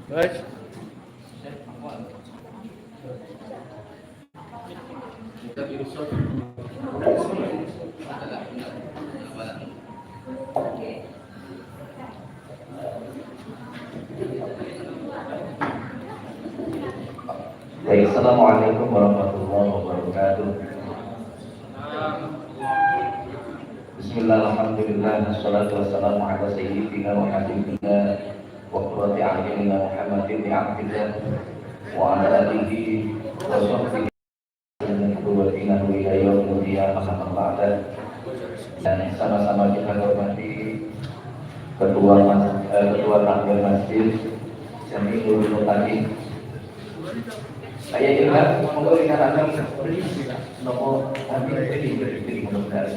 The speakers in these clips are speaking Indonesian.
Baik. Assalamualaikum warahmatullahi wabarakatuh. Bismillah, alhamdulillah, wassalatu wassalamu ala sayyidina wa habibina wa qurrati a'yunina Muhammadin ibn Abdillah wa ala alihi wa sahbihi wa sallam ila yaumil qiyamah. Dan sama-sama kita hormati ketua takmir masjid Jamiul Mutaqin. Saya ingat monggo ingat nomor nanti mudah-mudahan.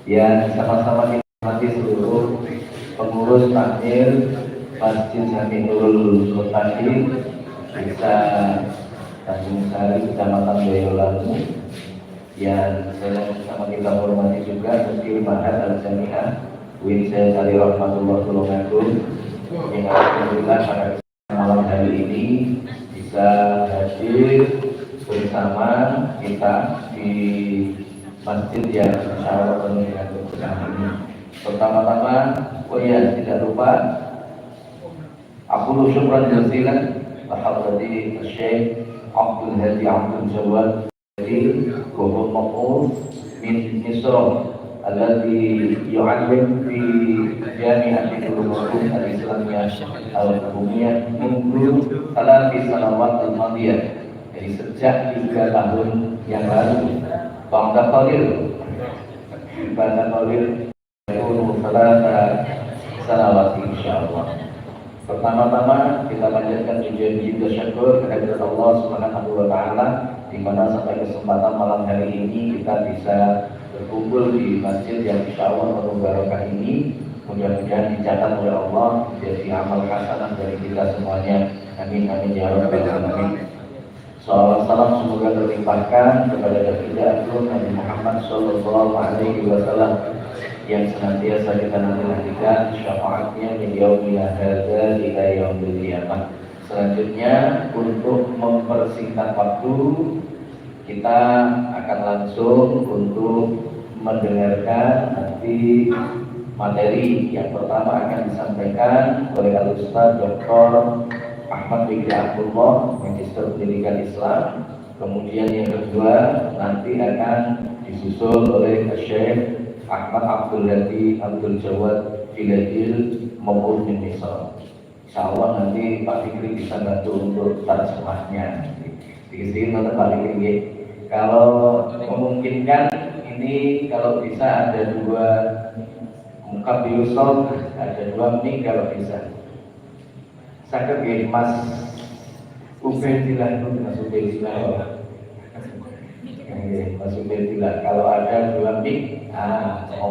Ya, sama-sama kita hormati seluruh pengurus takmir Masjid Jamiul Mutaqin Desa Tanjung Sari, Kecamatan Boyolali. Yang sama kita hormati juga Mufti Mahat Al-Jami'ah Win Syed Ali Rahmatullah Tulungagung, yang alhamdulillah pada malam hari ini bisa hadir bersama kita di masjid yang insyaallah penuh dengan keberkahan ini. Pertama-tama, tidak lupa aku syukran jazilan kepada Syekh Abdul Hadi Abdul Jawad dari Gubernur Makmur min Misr alladhi yu'allim fi Jami'ati Ulumuddin Al-Islamiyah Al-Hukumiyah mundu 3 sanawat al-madiyah. Jadi sejak 3 tahun yang lalu Bangda Khalil Yaqulu 3 sanawat insyaallah. Pertama-tama kita panjatkan pujian dan syukur kehadirat Allah Subhanahu wa taala, di mana sampai kesempatan malam hari ini kita bisa berkumpul di masjid yang insyaallah penuh barokah ini. Mudah-mudahan dicatat oleh Allah menjadi amal hasanah dari kita semuanya. Amin amin ya rabbal alamin. Salawat salam semoga terlimpahkan kepada baginda agung Nabi Muhammad sallallahu alaihi wasallam yang senantiasa kita nantikan syafaatnya min yaumil hadza ila yaumil qiyamah. Selanjutnya, untuk mempersingkat waktu, kita akan langsung untuk mendengarkan nanti materi yang pertama akan disampaikan oleh Al-Ustaz Dr. Ahmad Fikri Abdullah, Magister Pendidikan Islam. Kemudian yang kedua nanti akan disusul oleh Syekh Ahmad Abdul Hadi Abdul Jawad Filadil maupun Misal. Insyaallah nanti Pak Fikri bisa bantu untuk terjemahnya. Sedikit nanti Pak Fikri ya. Kalau memungkinkan ini kalau bisa ada 2 muka biusol, ada 2 mic kalau bisa. Saya ke Mas Ubedillah itu Mas Ubedillah. Mas Ubedillah kalau ada 2 mic,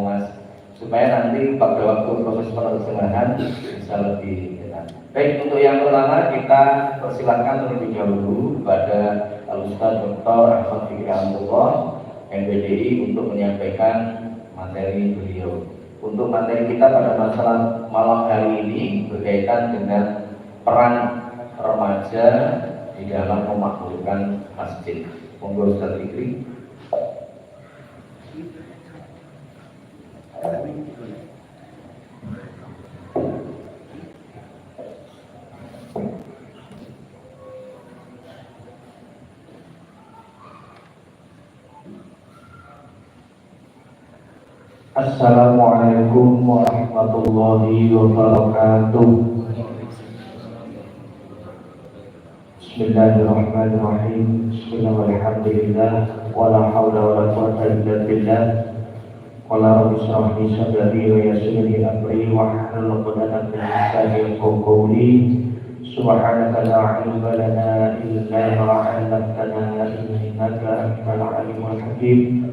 Mas, supaya nanti pada waktu proses penerjemahan bisa lebih enak. Baik, untuk yang pertama kita persilakan terlebih dahulu pada Al-Ustaz Dr. Ahmad Fikri Abdullah MPDI untuk menyampaikan materi beliau. Untuk materi kita pada masalah malam hari ini berkaitan dengan peran remaja di dalam memakmurkan masjid. Monggo Ustaz Fikri. Assalamualaikum warahmatullahi wabarakatuh. Bismillahirrahmanirrahim. Bismillahirrahmanirrahim. Wala hawla wala quwwata illa billah. Qala rabbi shrah li sadri wa yassir li amri wahlul 'uqdatam min lisani yafqahu qawli. Subhanaka la 'ilma lana illa ma 'allamtana innaka antal 'alimul hakim.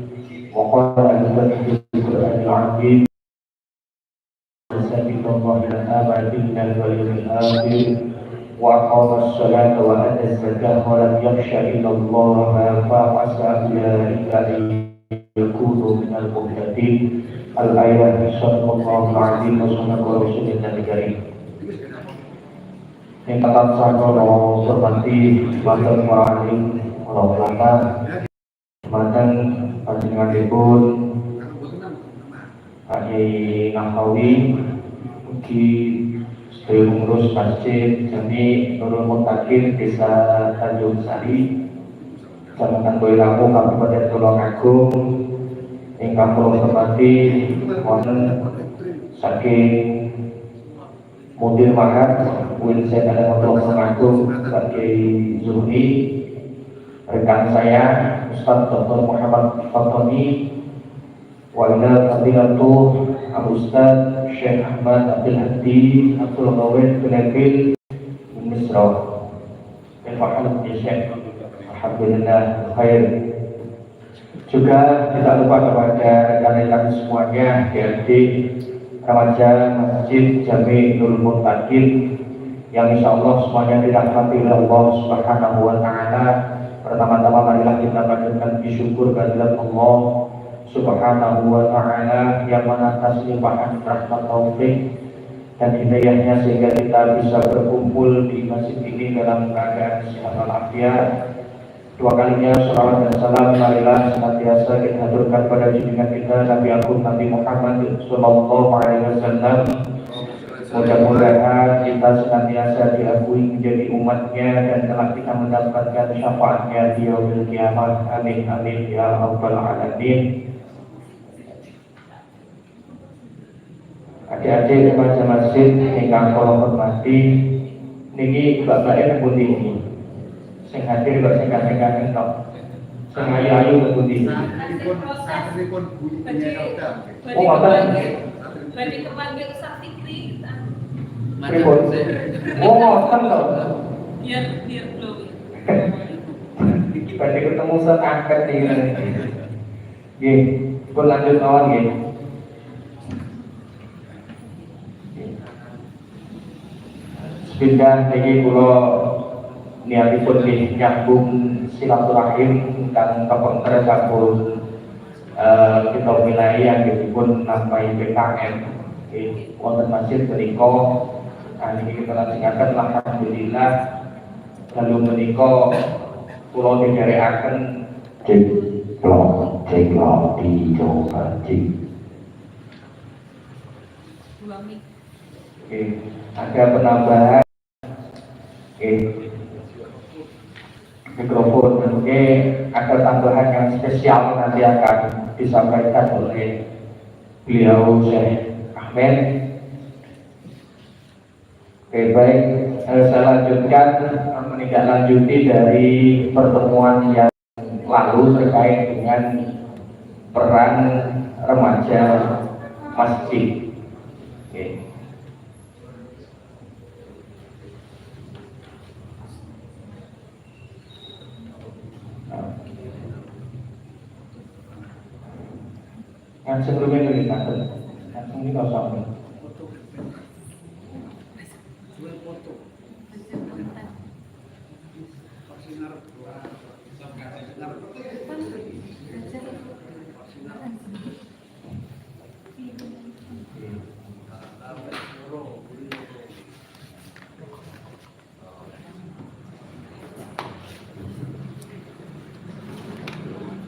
Wa qala al-Qur'anul Azim Sabiqullah ila abadina al-waliyul akhir wa aqama as-salata wa ata az-zakata wa lam yakhsha illa Allah fa asa ulaika yakunu minal muhtadin. al-ayat sallallahu alaihi wasallam wa rasulullah karim. Yang tetap sakolo hormati mantan wali walau lama mantan panjenenganipun Pak Yai Nahrawi ugi sedaya pengurus masjid Jami Nurul Muttaqin Desa Tanjung Sari Kecamatan Boyolali Kabupaten Tulungagung ingkang kula hormati wonten saking Mudir Mahat Win Sen ada Tulungagung sebagai Zuhri, rekan saya Ustaz Dr. Muhammad Fatoni, Wala Fadilatul Al-Ustaz Syekh Ahmad Abdul Hadi Abdul Ghawid Binabil Misra. Alhamdulillah Syekh, alhamdulillah khair. Juga tidak lupa kepada rekan-rekan semuanya DLD Remaja Masjid Jami Nurul Muttaqin yang insya Allah semuanya dirahmati oleh Allah Subhanahu wa Ta'ala. Pertama-tama marilah kita panjatkan syukur kehadirat Allah Subhanahu wa Ta'ala yang mana atas limpahan rahmat taufik dan hidayahnya sehingga kita bisa berkumpul di masjid ini dalam keadaan sehat walafiat. Dua kalinya salawat dan salam marilah senantiasa kita haturkan pada junjungan kita Nabi Agung Nabi Muhammad sallallahu alaihi wasallam. Mudah-mudahan kita senantiasa diakui menjadi umatnya dan telah kita mendapatkan syafaatnya di yaumil kiamat. Amin amin ya rabbal alamin. Adik-adik remaja masjid ingkang kula hormati, niki bapak pundi ini. Sing hadir kok sing kadang-kadang tok. Sing ayu-ayu pundi. Oh, ngoten. Berarti kepanggil sakti kri. Pripun? Oh, ngoten to. Biar belum. Berarti ketemu setangkat iki. Nggih, pun lanjut mawon nggih. Sepindah niki kula niatipun nggih nyambung silaturahim ingkang kepengker sampun kita wilayah yang dipun nampai PKM wonten masjid menika niki kita lajengaken alhamdulillah lalu menika kula didherekaken ceklok dicoba ada penambahan mikrofon. Ada tambahan yang spesial nanti akan disampaikan oleh beliau Syekh Ahmed. Baik, saya lanjutkan menindaklanjuti dari pertemuan yang lalu terkait dengan peran remaja masjid. Yang sebelumnya diceritakan, langsung ini kosong.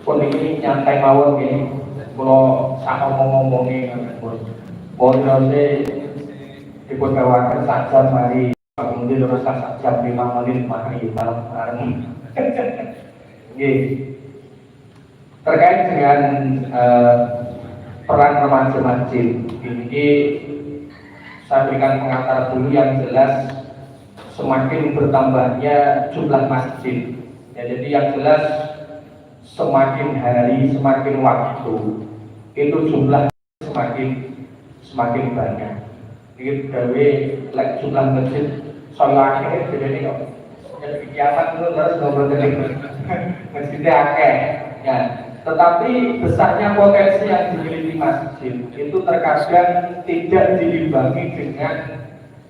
Pun ini nyantai mawon ini. Kalau sama ngomong-ngomongin bonusnya dipun gawakan sajam mari kemudian terus sajam 5 menit mari malam hari. Terkait dengan peran remaja masjid ini saya berikan pengantar dulu yang jelas semakin bertambahnya jumlah masjid ya, jadi yang jelas semakin hari semakin waktu itu jumlah semakin banyak. Ini dari jumlah masjid saya akhirnya jadi kok jadi kiamat itu terus ngobrol dengan masjidnya akeh ya. Tetapi besarnya potensi yang dimiliki masjid itu terkadang tidak diimbangi dengan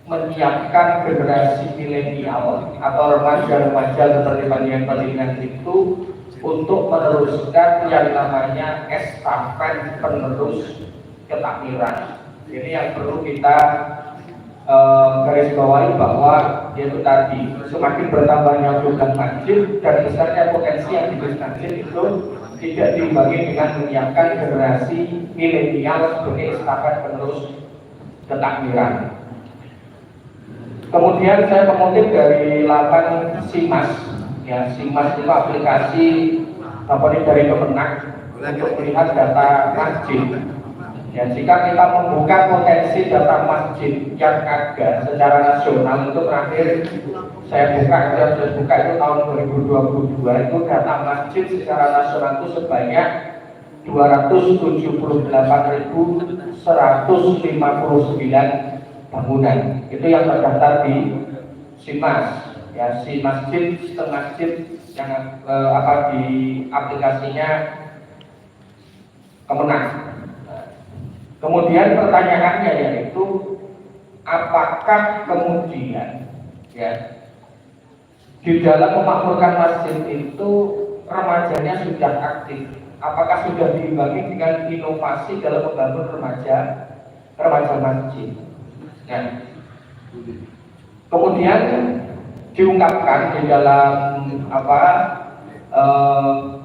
menyiapkan generasi milenial atau remaja-remaja seperti panjenengan itu untuk meneruskan yang namanya estafet penerus ketakmiran. Ini yang perlu kita garis bawahi bahwa yaitu tadi semakin bertambahnya jumlah masjid dan besarnya potensi yang di masjid itu tidak diimbangi dengan menyiapkan generasi milenial sebagai estafet penerus ketakmiran. Kemudian saya mengutip dari laman Simas, ya Simas itu aplikasi dari Kemenang untuk melihat data masjid. Ya, jika kita membuka potensi data masjid yang ada secara nasional itu terakhir saya buka itu tahun 2022 itu data masjid secara nasional itu sebanyak 278.159 bangunan. Itu yang terdaftar di Simas. Ya, si masjid, sistem masjid yang di aplikasinya Kemenang. Kemudian pertanyaannya yaitu apakah kemudian ya di dalam memakmurkan masjid itu remajanya sudah aktif? Apakah sudah diimbangi dengan inovasi dalam membangun remaja masjid? Ya. Kemudian diungkapkan di dalam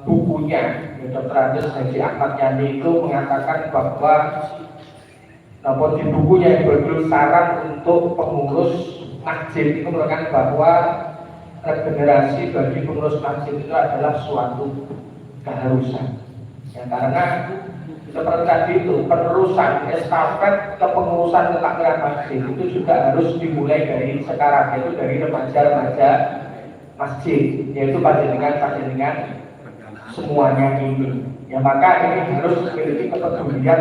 bukunya Dr. Andes Haji Ahmad Yani itu mengatakan bahwa namun di bukunya yang berjudul Saran untuk Pengurus Masjid itu merupakan bahwa regenerasi bagi pengurus masjid itu adalah suatu keharusan. Ya, karena seperti tadi itu penerusan estafet kepengurusan ketakmiran masjid itu juga harus dimulai dari sekarang, yaitu dari remaja-remaja masjid, yaitu panjenengan semuanya ini. Ya, maka ini harus memiliki kepedulian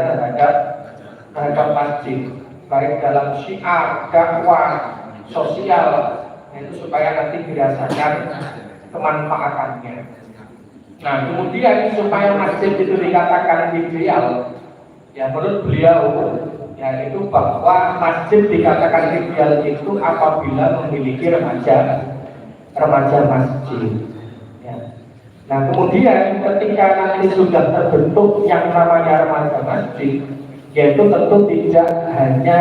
terhadap masjid, baik dalam syiar, dakwah, sosial, itu supaya nanti dirasakan kemanfaatannya. Nah, kemudian supaya masjid itu dikatakan ideal, ya menurut beliau, yaitu bahwa masjid dikatakan ideal itu apabila memiliki remaja masjid. Ya. Nah, kemudian ketika nanti sudah terbentuk yang namanya remaja masjid, yaitu tentu tidak hanya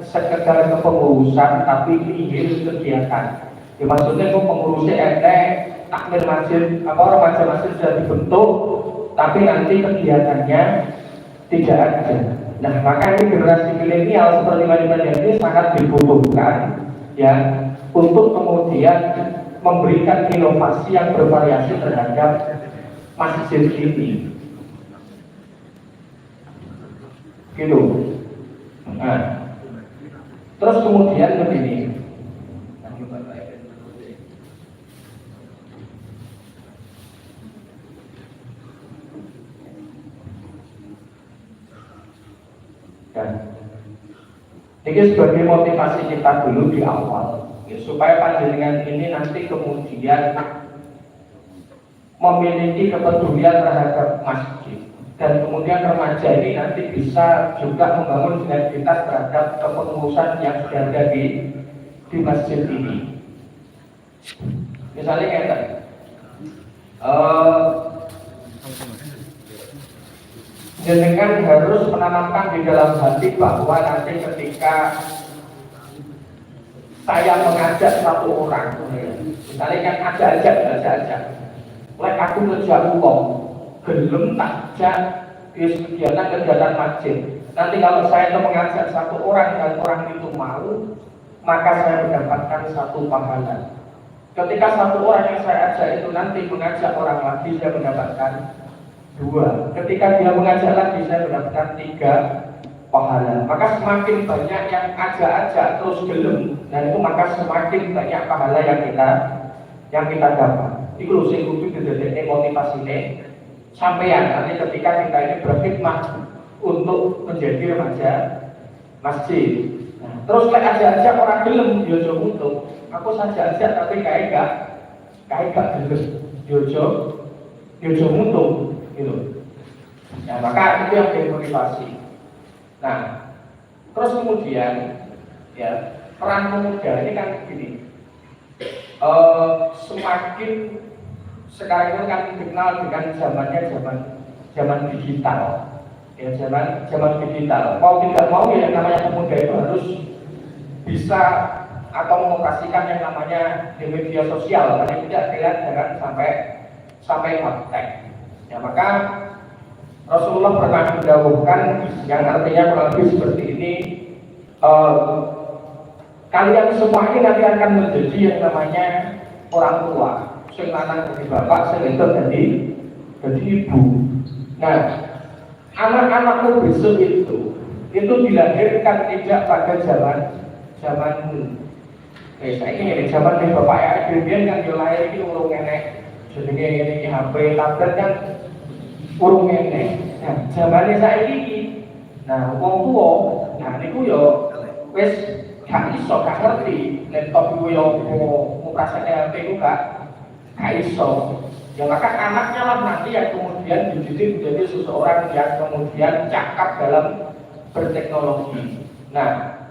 sekedar kepengurusan, tapi ingin kegiatan. Ya, maksudnya itu pengurusnya takmir masjid, remaja masjid sudah dibentuk, tapi nanti kegiatannya tidak ada. Nah, maka ini generasi milenial seperti milenial ini sangat dibutuhkan, ya, untuk kemudian memberikan inovasi yang bervariasi terhadap masjid ini. Gitu. Nah, terus kemudian begini. Ini sebagai motivasi kita dulu di awal, ya, supaya panjenengan ini nanti kemudian memiliki kepedulian terhadap masjid, dan kemudian remaja ini nanti bisa juga membangun identitas terhadap kepengurusan yang sudah ada di masjid ini. Misalnya kayak tadi, jenengan harus menanamkan di dalam hati bahwa nanti ketika saya mengajak satu orang, misalnya kan ajak, mulai aku ngejak uang, gelem takjak kegiatan masjid. Nanti kalau saya itu mengajak satu orang dan orang itu mau, maka saya mendapatkan satu pahala. Ketika satu orang yang saya ajak itu nanti mengajak orang lagi, saya mendapatkan 2. Ketika dia mengajak lagi, saya mendapatkan 3 pahala. Maka semakin banyak yang ajak terus gelem, dan itu maka semakin banyak pahala yang kita dapat. Itu loh sing kudu didadekne motivasine sampeyan nanti ketika kita ini berkhidmat untuk menjadi remaja masjid. Nah, terus lek ajak orang gelem yo aja mutung. Aku saja ajak tapi kae gak gelem. Yo aja mutung. Gitu. Nah, maka itu yang dimotivasi. Nah, terus kemudian ya peran pemuda ini kan begini, semakin sekarang itu kan dikenal dengan zaman digital. ya zaman digital. Mau tidak mau ya yang namanya pemuda itu harus bisa atau mengoperasikan yang namanya di media sosial, paling tidak jangan sampai kontak. Ya maka Rasulullah pernah mendahulukan yang artinya kurang lebih seperti ini. Kalian semua ini nanti akan menjadi yang namanya orang tua, sing lanang jadi bapak, sing itu jadi ibu. Nah, anak-anakmu besok itu dilahirkan tidak pada zaman saya ini zaman dari bapak ya, kemudian kan dia lahir ini urung nenek, jadi ini HP, tablet kan urung nenek. Nah, zamannya saya ini, nah wong tua, nah niku yo wes gak iso, gak ngerti laptop itu yo mau rasanya HP itu gak iso. Ya maka anaknya lah nanti yang kemudian dididik menjadi seseorang yang kemudian cakap dalam berteknologi. Nah,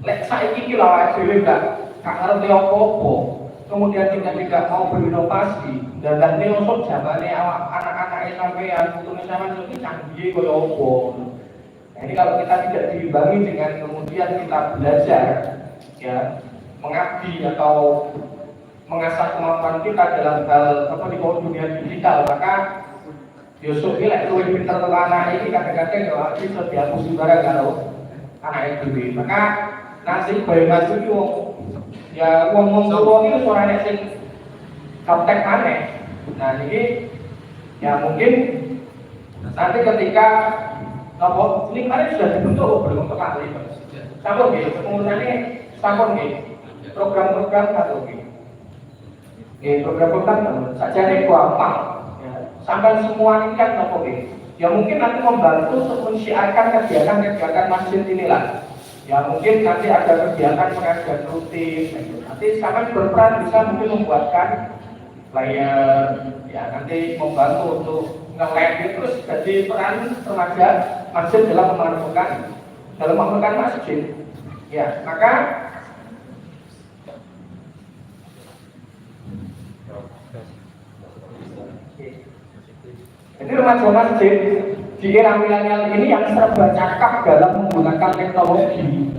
lek saiki iki lawak dhewe gak ngerti apa-apa, kemudian tidak mau berinovasi, dan neosok zamane anak-anak sampean, putune sampean iki canggih kaya apa. Nah, ini kalau kita tidak diimbangi dengan kemudian kita belajar ya mengabdi atau mengasah kemampuan kita dalam hal di dunia digital, maka Yusuf ini lebih pintar tentang anak ini kadang-kadang ya bisa dihapus barang kalau anak itu. Maka nanti bayi maju itu ya ngomong tua itu suaranya sing kaptek aneh. Nah ini ya mungkin nanti ketika ini kemarin sudah dibentuk belum untuk ahli sampun gitu, pengurusannya sampun gitu, program-program satu gitu. Program-program saja nih gampang ya. Sampai semua ini kan nopo ya mungkin nanti membantu untuk mensiarkan kegiatan masjid inilah. Ya mungkin nanti ada kegiatan pengajian rutin, nanti sangat berperan bisa mungkin membuatkan layar, ya nanti membantu untuk nge-live terus jadi peran remaja masjid dalam memakmurkan masjid. Ya maka jadi remaja masjid di era milenial ini yang serba cakap dalam menggunakan teknologi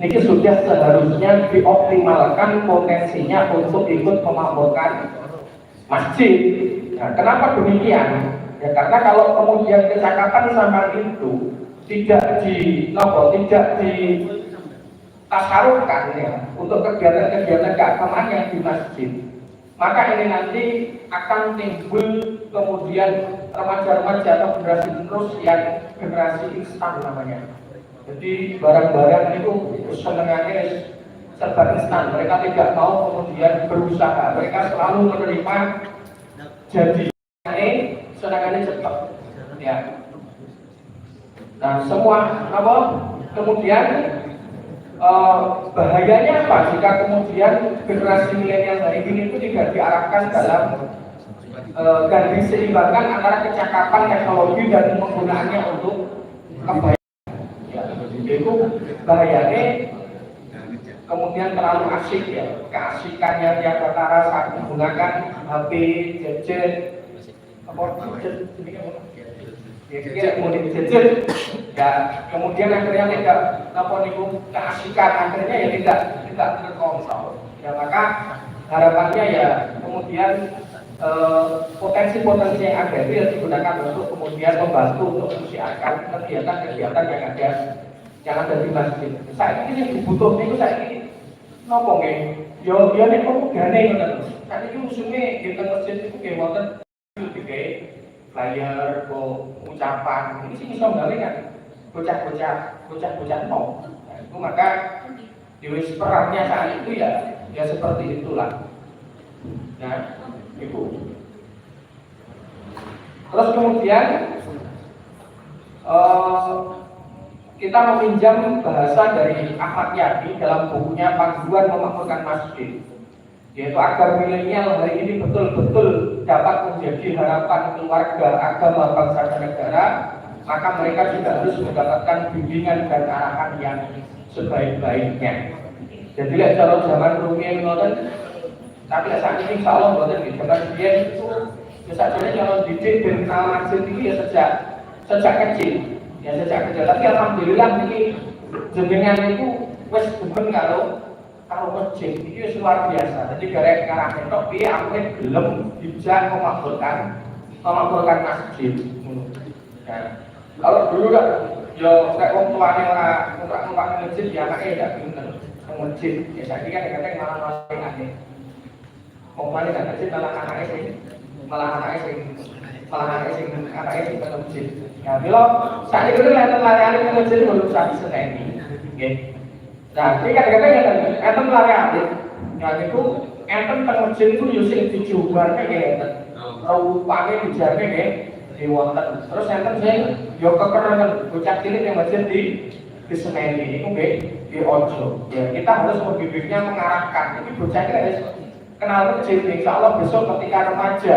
ini sudah seharusnya dioptimalkan potensinya untuk ikut memakmurkan masjid. Nah, kenapa demikian? Ya karena kalau kemudian kecakapan sama itu tidak ditasarufkan ya untuk kegiatan-kegiatan keagamaan yang di masjid, maka ini nanti akan timbul kemudian remaja-remaja atau generasi penerus yang generasi instan namanya. Jadi barang-barang itu senengannya serba instan. Mereka tidak mau kemudian berusaha. Mereka selalu menerima jadi senengannya cepat. Ya. Nah semua kemudian bahayanya apa jika kemudian generasi milenial hari ini itu tidak diarahkan dalam dan diseimbangkan antara kecakapan teknologi dan penggunaannya untuk kebaikan. Ya, itu bahayanya kemudian terlalu asik ya, keasikannya dia antara saat menggunakan HP, gadget, kemudian akhirnya tidak keasikan akhirnya ya tidak terkontrol. Ya maka harapannya ya kemudian potensi-potensi yang ada itu digunakan untuk kemudian membantu untuk menyiarkan kegiatan-kegiatan yang ada di masjid. Saat ini yang dibutuhkan itu saat ini nopo nggih? Yo nek pemugane ngoten. Saat ini musuhnya di masjid itu kayak wonten digawe flyer ucapan. Ini sih iso gawe kan bocah-bocah mau. Nah, itu maka di perannya saat itu ya seperti itulah. Nah, Ibu. Terus kemudian kita meminjam bahasa dari Ahmad Yani dalam bukunya Panduan Memakmurkan Masjid, yaitu agar milenial hari ini betul-betul dapat menjadi harapan keluarga, agama, bangsa dan negara, maka mereka juga harus mendapatkan bimbingan dan arahan yang sebaik-baiknya. Jadi lihat kalau zaman rumiyin ngoten, tapi saat ini insya Allah buatan di zaman dia itu biasanya kalau didik dan kenal masjid itu ya sejak kecil. Ya sejak kecil, tapi alhamdulillah ini jenengan itu wis demen karo masjid. Iki wis luar biasa. Jadi gara-gara ketok piye aku gelem dijak memakmurkan masjid. Ya. Kalau dulu kan yo nek wong tuane ora numpak masjid ya anake ndak pinter nang masjid. Ya saiki kan kadang malah anake. Wong tuane kan masjid malah anake sing ke masjid. Ya bilo saiki kudu nek lari-lari ke masjid belum sak seneni. Nggih. Nah, iki kadang-kadang ya enten lari-lari. Ya niku enten teng masjid iku yo sing dijubarke nggih enten. Rupane dijarke nggih wonten. Terus enten sing yo kekerenan bocah cilik yang masjid di seneni iku nggih di ojo. Ya kita harus membibitnya mengarahkan. Ini bocah iki harus kenal masjid, insyaallah besok ketika remaja.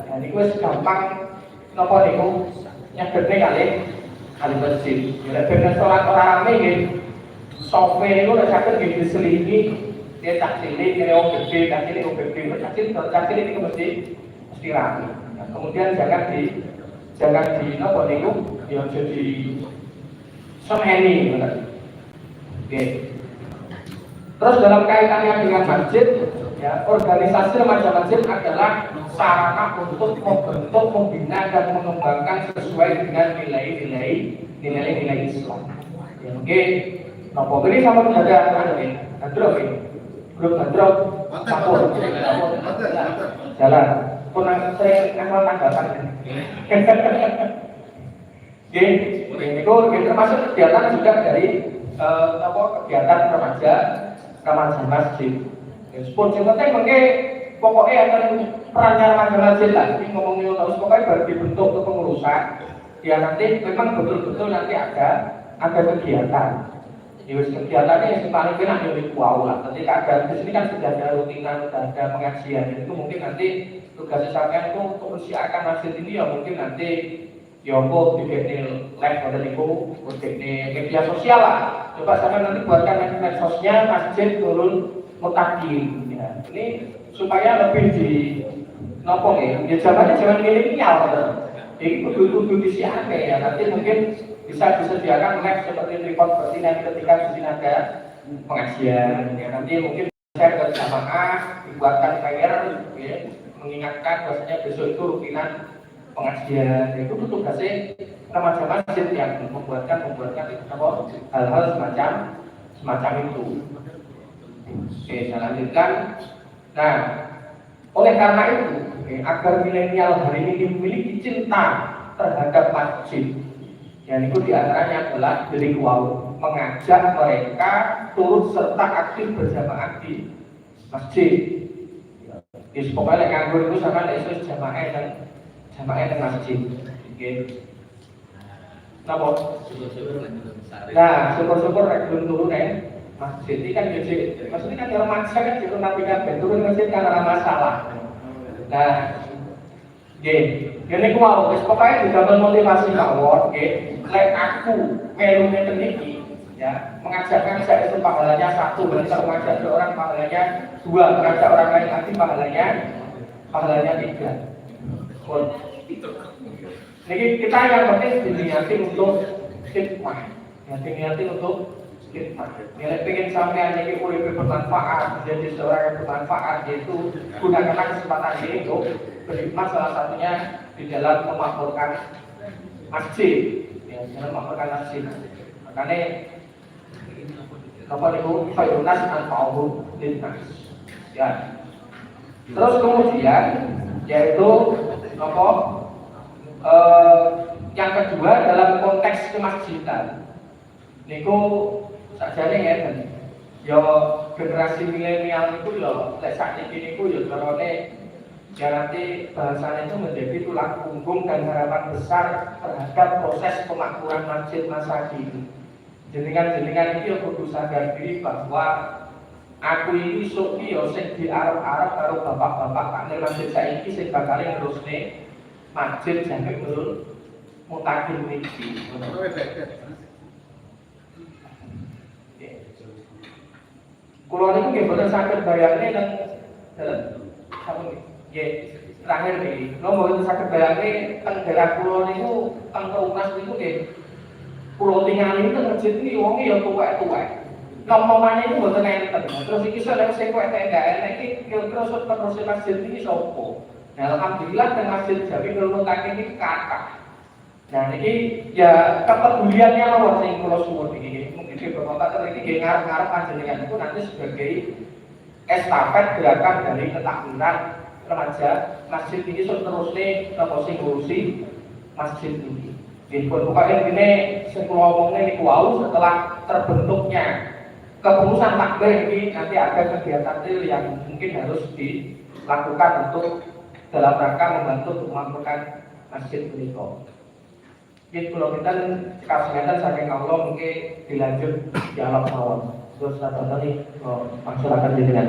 Ya niku wis gampang napa niku nyegene kali masjid. Ya ben salat ora rame nggih. Sofe niku nek saged nggih diselingi dia tak cilik kene wong gede, tak cilik wong gede, tak cilik niku mesti rame. Nah, kemudian jangan di napa niku ya jadi semeni ngoten. Oke. Terus dalam kaitannya dengan masjid, ya, organisasi remaja masjid adalah sarana untuk membentuk, membina dan mengembangkan sesuai dengan nilai-nilai Islam. Ya, oke. Napa ini sama ada ini? Hadrop ini. Grup hadrop campur. Jalan. Kurang sering amal tanggapan. Oke, ini termasuk kegiatan juga dari kegiatan remaja masjid. Sport yang penting mungkin pokoknya akan perannya remaja masjid lah. Ini ngomongin terus pokoknya baru dibentuk ke pengurusan. Ya nanti memang betul-betul nanti ada kegiatan. Kegiatannya yang paling benar dari wow lah. Ketika ada di sini kan sudah ada rutinan, sudah ada pengajian. Itu mungkin nanti tugas sampean itu untuk mensiarkan masjid ini ya mungkin nanti ya kok dibekne live pada niku dibekne media sosial lah. Coba sampean nanti buatkan medsosnya masjid turun mutakin. Ya. Ini supaya lebih di nopo ya. Ya zaman milenial. Ini kudu disiarkan ya. Nanti mungkin bisa disediakan live seperti report seperti nanti ketika di sini ada pengajian. Ya, nanti mungkin share ke jamaah, dibuatkan flyer, ya, mengingatkan bahwasanya besok itu rutinan pengajian. Itu tugasnya remaja masjid yang membuatkan hal-hal semacam itu. Oke, saya lanjutkan. Nah, oleh karena itu, agar milenial hari ini memiliki cinta terhadap masjid. Yang itu diantaranya adalah dari wow, mengajak mereka turut serta aktif berjamaah di masjid. Jadi pokoknya nganggur itu sama itu jamaah dan masjid. Oke. Napa? Nah, syukur-syukur rek belum turun masjid ini kan jadi, maksudnya kan orang maksa kan jadi nabi kan turun masjid kan ada masalah. Nah, ini wow, pokoknya juga memotivasi mawon, lek aku melu ngeten iki ya, mengajarkan saya itu pahalanya 1, dan kalau mengajak seorang pahalanya 2, mengajak orang lain lagi pahalanya 3. Jadi kita yang penting diniati untuk khidmah. Ya, diniati untuk khidmah. Ya, pengen sampean iki urip bermanfaat, jadi seorang yang bermanfaat, yaitu gunakanlah kesempatan ini untuk berkhidmat, salah satunya di dalam memakmurkan masjid. Ya, dalam memakmurkan masjid. Makanya apa itu fayunas anfa'uhu linnas. Ya. Terus kemudian yaitu apa? Yang kedua dalam konteks kemasjidan. Niku sakjane ngeten. Yo generasi milenial niku yo lek sakniki niku yo carane ya nanti bahasanya itu menjadi tulang punggung dan harapan besar terhadap proses pemakmuran masjid masa kini. Jenengan iki kudu sadar diri bahwa aku ini sok yo sing diarep-arep karo bapak-bapak takmir masjid saiki sing bakal nerusne masjid sampai menurut mutakin niki. Kulo niku nggih boten saged bayangne nang dalem sampun nggih terakhir niki. Kulo boten saged bayangne teng daerah kulo niku teng Perumnas niku nggih Pulau tinggal itu masjid ini wongnya ya tuwek-tuwek. Nomongannya itu mboten enten. Terus iki sing sing kok enggak enak iki terus masjid ini sopo. Nah, alhamdulillah teng masjid Jawi Nurul Mutakin ini kakak. Nah, ini ya kepeduliannya mawon sing kula suwun iki. Mungkin di beberapa ini nggih ngarep-ngarep panjenengan itu nanti sebagai estafet gerakan dari ketakbiran remaja masjid ini terusnya napa sing ngurusi masjid ini. Nggih, pokoknya ini sing kula omongne niku wau setelah terbentuknya kepengurusan takbir ini nanti ada kegiatan real yang mungkin harus dilakukan untuk dalam rangka membantu untuk memakmurkan masjid menika. Jadi kalau kita kasihatan saking Allah mungkin dilanjut dialog mawon. Terus apa tadi masyarakat dengan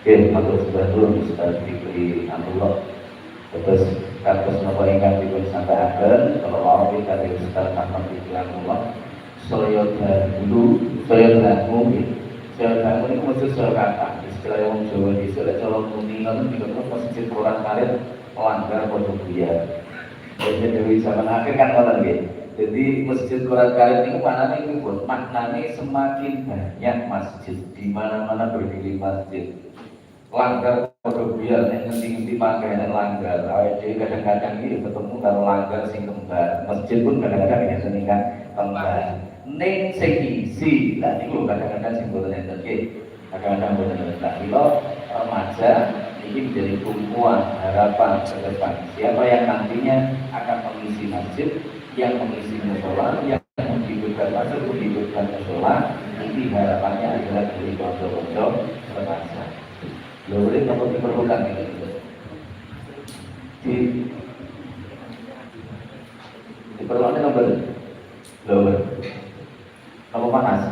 Oke, matur sebatur Ustaz diberi Allah. Terus kados napa ingkang dipun sampaikan kalau mau kita dari Ustaz Ahmad Fikri Allah. Saya dulu, saya dangu itu mesti saya kata istilah orang Jawa di istilah calon kuningan itu juga masjid orang karet melanggar pondok dia. Jadi dari zaman akhir kan orang gitu. Jadi masjid orang karet itu mana nih buat maknanya semakin banyak masjid di mana-mana berdiri masjid. Langgar pondok dia, nanti pakai langgar. Jadi kadang-kadang ini ketemu kalau langgar sing kembar. Masjid pun kadang-kadang ya seningan kembar. Neng segi lah niku kadang-kadang sing boten enten nggih. Kadang-kadang boten enten. Kalau remaja ini menjadi tumpuan harapan ke depan. Siapa yang nantinya akan mengisi masjid, yang mengisi mushola, yang menghidupkan masjid, menghidupkan mushola, ini harapannya adalah dari konco-konco remaja. Boleh apa diperlukan ini? Diperlukan nomor lower. Kamu panas?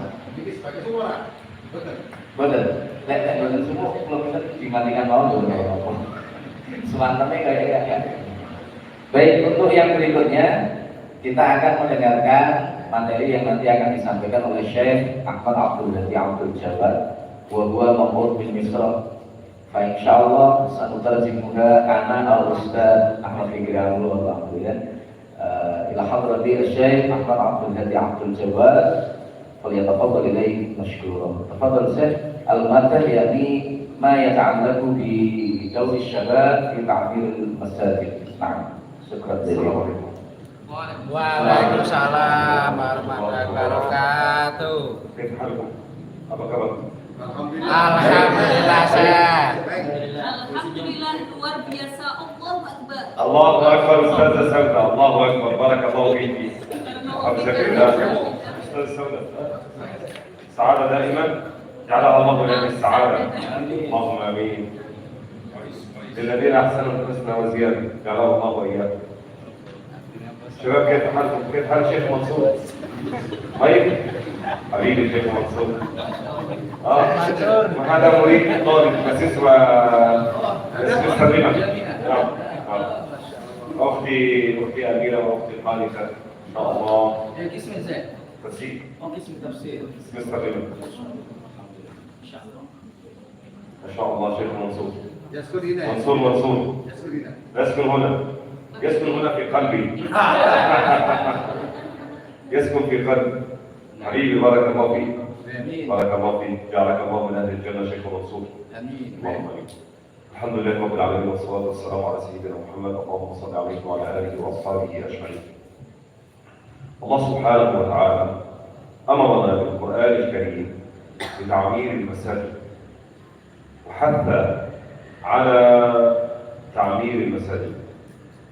Betul. Lek betul semua belum bisa dimatikan mau dulu. Selanjutnya kayak. Baik, untuk yang berikutnya kita akan mendengarkan materi yang nanti akan disampaikan oleh Syekh Ahmad Abdul Hadi Abdul Jawad wa huwa mamur bin Misra. Fa insyaallah sanutarjimuha ana al-Ustaz Ahmad Fikri Allah ila hadrati Syekh Ahmad Abdul Hadi Abdul Jawad. فليتفضل إليه مشكورا. تفضل سيد. المادة يعني ما يتعلق بدور الشباب في تعمير المساجد. نعم. شكرا جزيلا. Waalaikumsalam warahmatullahi wabarakatuh. Apa kabar? Alhamdulillah sehat. Alhamdulillah luar biasa. Allahu Akbar. Allahu Akbar Ustaz Sauda. Allahu Akbar. Barakallahu fiki. حفظك الله. أستاذ سودة السعادة دائما جعلها الله لنا السعادة اللهم آمين للذين أحسنوا الحسنى وزيادة جعلها الله وإياكم شباب كيف حالكم؟ كيف حال الشيخ منصور؟ طيب حبيبي الشيخ منصور هذا مريد طالب مسيس ومستخدمة نعم أختي أميرة وأختي خالدة إن شاء الله قسم ازاي؟ تفسير قسم تفسير. مستقيم ما شاء الله شيخ منصور يسكن هنا منصور يسكن هنا يسكن هنا في قلبي يسكن في قلبي حبيبي بارك الله فيك امين. بارك الله فيك جعلك الله من اهل الجنه شيخ منصور امين. اللهم امين الحمد لله رب العالمين والصلاه والسلام على سيدنا محمد اللهم صل عليه وعلى اله واصحابه اجمعين. الله سبحانه وتعالى أمرنا بالقرآن الكريم بتعمير المساجد وحث على تعمير المساجد.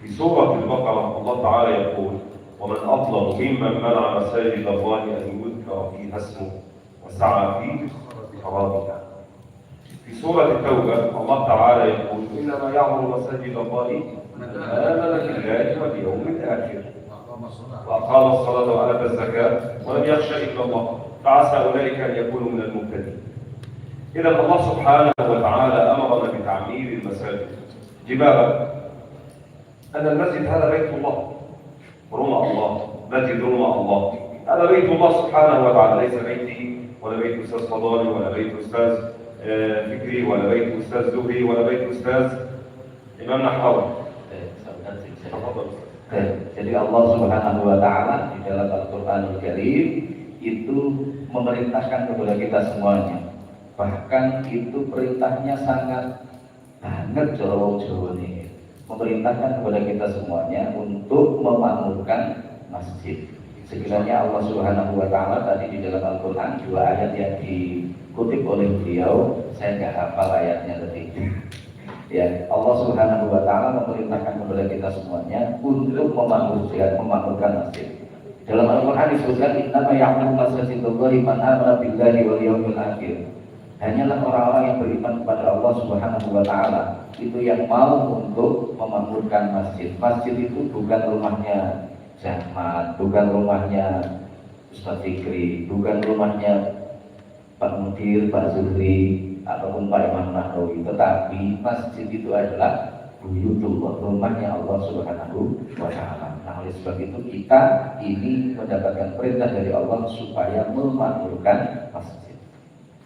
في سورة البقرة الله تعالى يقول: ومن أظلم ممن منع مساجد الله أن يذكر فيها اسمه وسعى في خرابها. في سورة التوبة الله تعالى يقول: إنما يعمر مساجد الله من آمن بالله واليوم الآخر وأقام الصلاة وآتى الزكاة ولم يخش إلا الله فعسى أولئك أن يكونوا من المهتدين. إذا الله سبحانه وتعالى أمرنا بتعمير المساجد لماذا؟ أن المسجد هذا بيت الله رمى الله مسجد رمى الله هذا بيت الله سبحانه وتعالى ليس بيتي ولا بيت أستاذ فضالي ولا بيت أستاذ فكري ولا بيت أستاذ زهري ولا بيت أستاذ إمام نحاوي. تفضل. Jadi Allah Subhanahu wa taala di dalam Al-Qur'anul Karim itu memerintahkan kepada kita semuanya. Bahkan itu perintahnya sangat banget Jawa nih. Memerintahkan kepada kita semuanya untuk memakmurkan masjid. Sekiranya Allah Subhanahu wa taala tadi di dalam Al-Qur'an dua ayat yang dikutip oleh beliau, saya nggak hafal ayatnya tadi. Ya, Allah Subhanahu wa taala memerintahkan kepada kita semuanya untuk memakmurkan masjid. Dalam Al-Qur'an disebutkan innama ya'muru masajidallahi man amana billahi wal yawmil akhir. Hanyalah orang-orang yang beriman kepada Allah Subhanahu wa taala itu yang mau untuk memakmurkan masjid. Masjid itu bukan rumahnya Jahmat, bukan rumahnya Ustaz Fikri, bukan rumahnya Pak Mudir, Pak Zuhri, ataupun Pak Imam Nahrawi, tetapi masjid itu adalah buyutullah, rumahnya Allah Subhanahu wa taala. Nah, oleh sebab itu kita ini mendapatkan perintah dari Allah supaya memakmurkan masjid.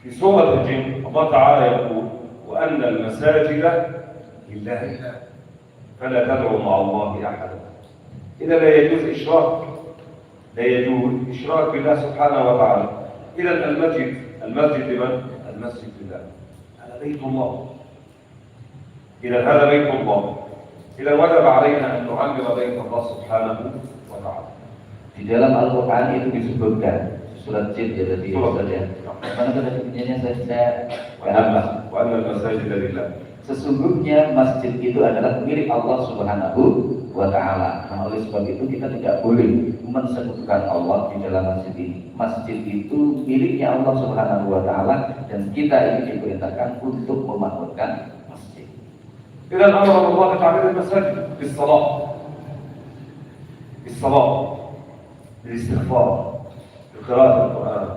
في سورة الجن الله تعالى يقول وأن المساجد لله فلا تدعوا مع الله أحدا. إذا لا يجوز إشراك بالله سبحانه وتعالى. إذا المسجد لمن؟ المسجد لله. هذا بيت الله. إذا هذا بيت الله. إذا وجب علينا أن نعمر بيت الله سبحانه وتعالى. Di dalam Al-Qur'an itu disebutkan surat Jin ya tadi ya. Mana tadi bunyinya saya paham. Wa anna al-masajida lillah. Sesungguhnya masjid itu adalah milik Allah Subhanahu wa taala. Nah, oleh sebab itu kita tidak boleh mensekutukan Allah di dalam masjid ini. Masjid itu miliknya Allah Subhanahu wa taala dan kita ini diperintahkan untuk memakmurkan masjid. إذا أمر الله تعمير المساجد بالصلاة بالاستغفار بقراءة القرآن.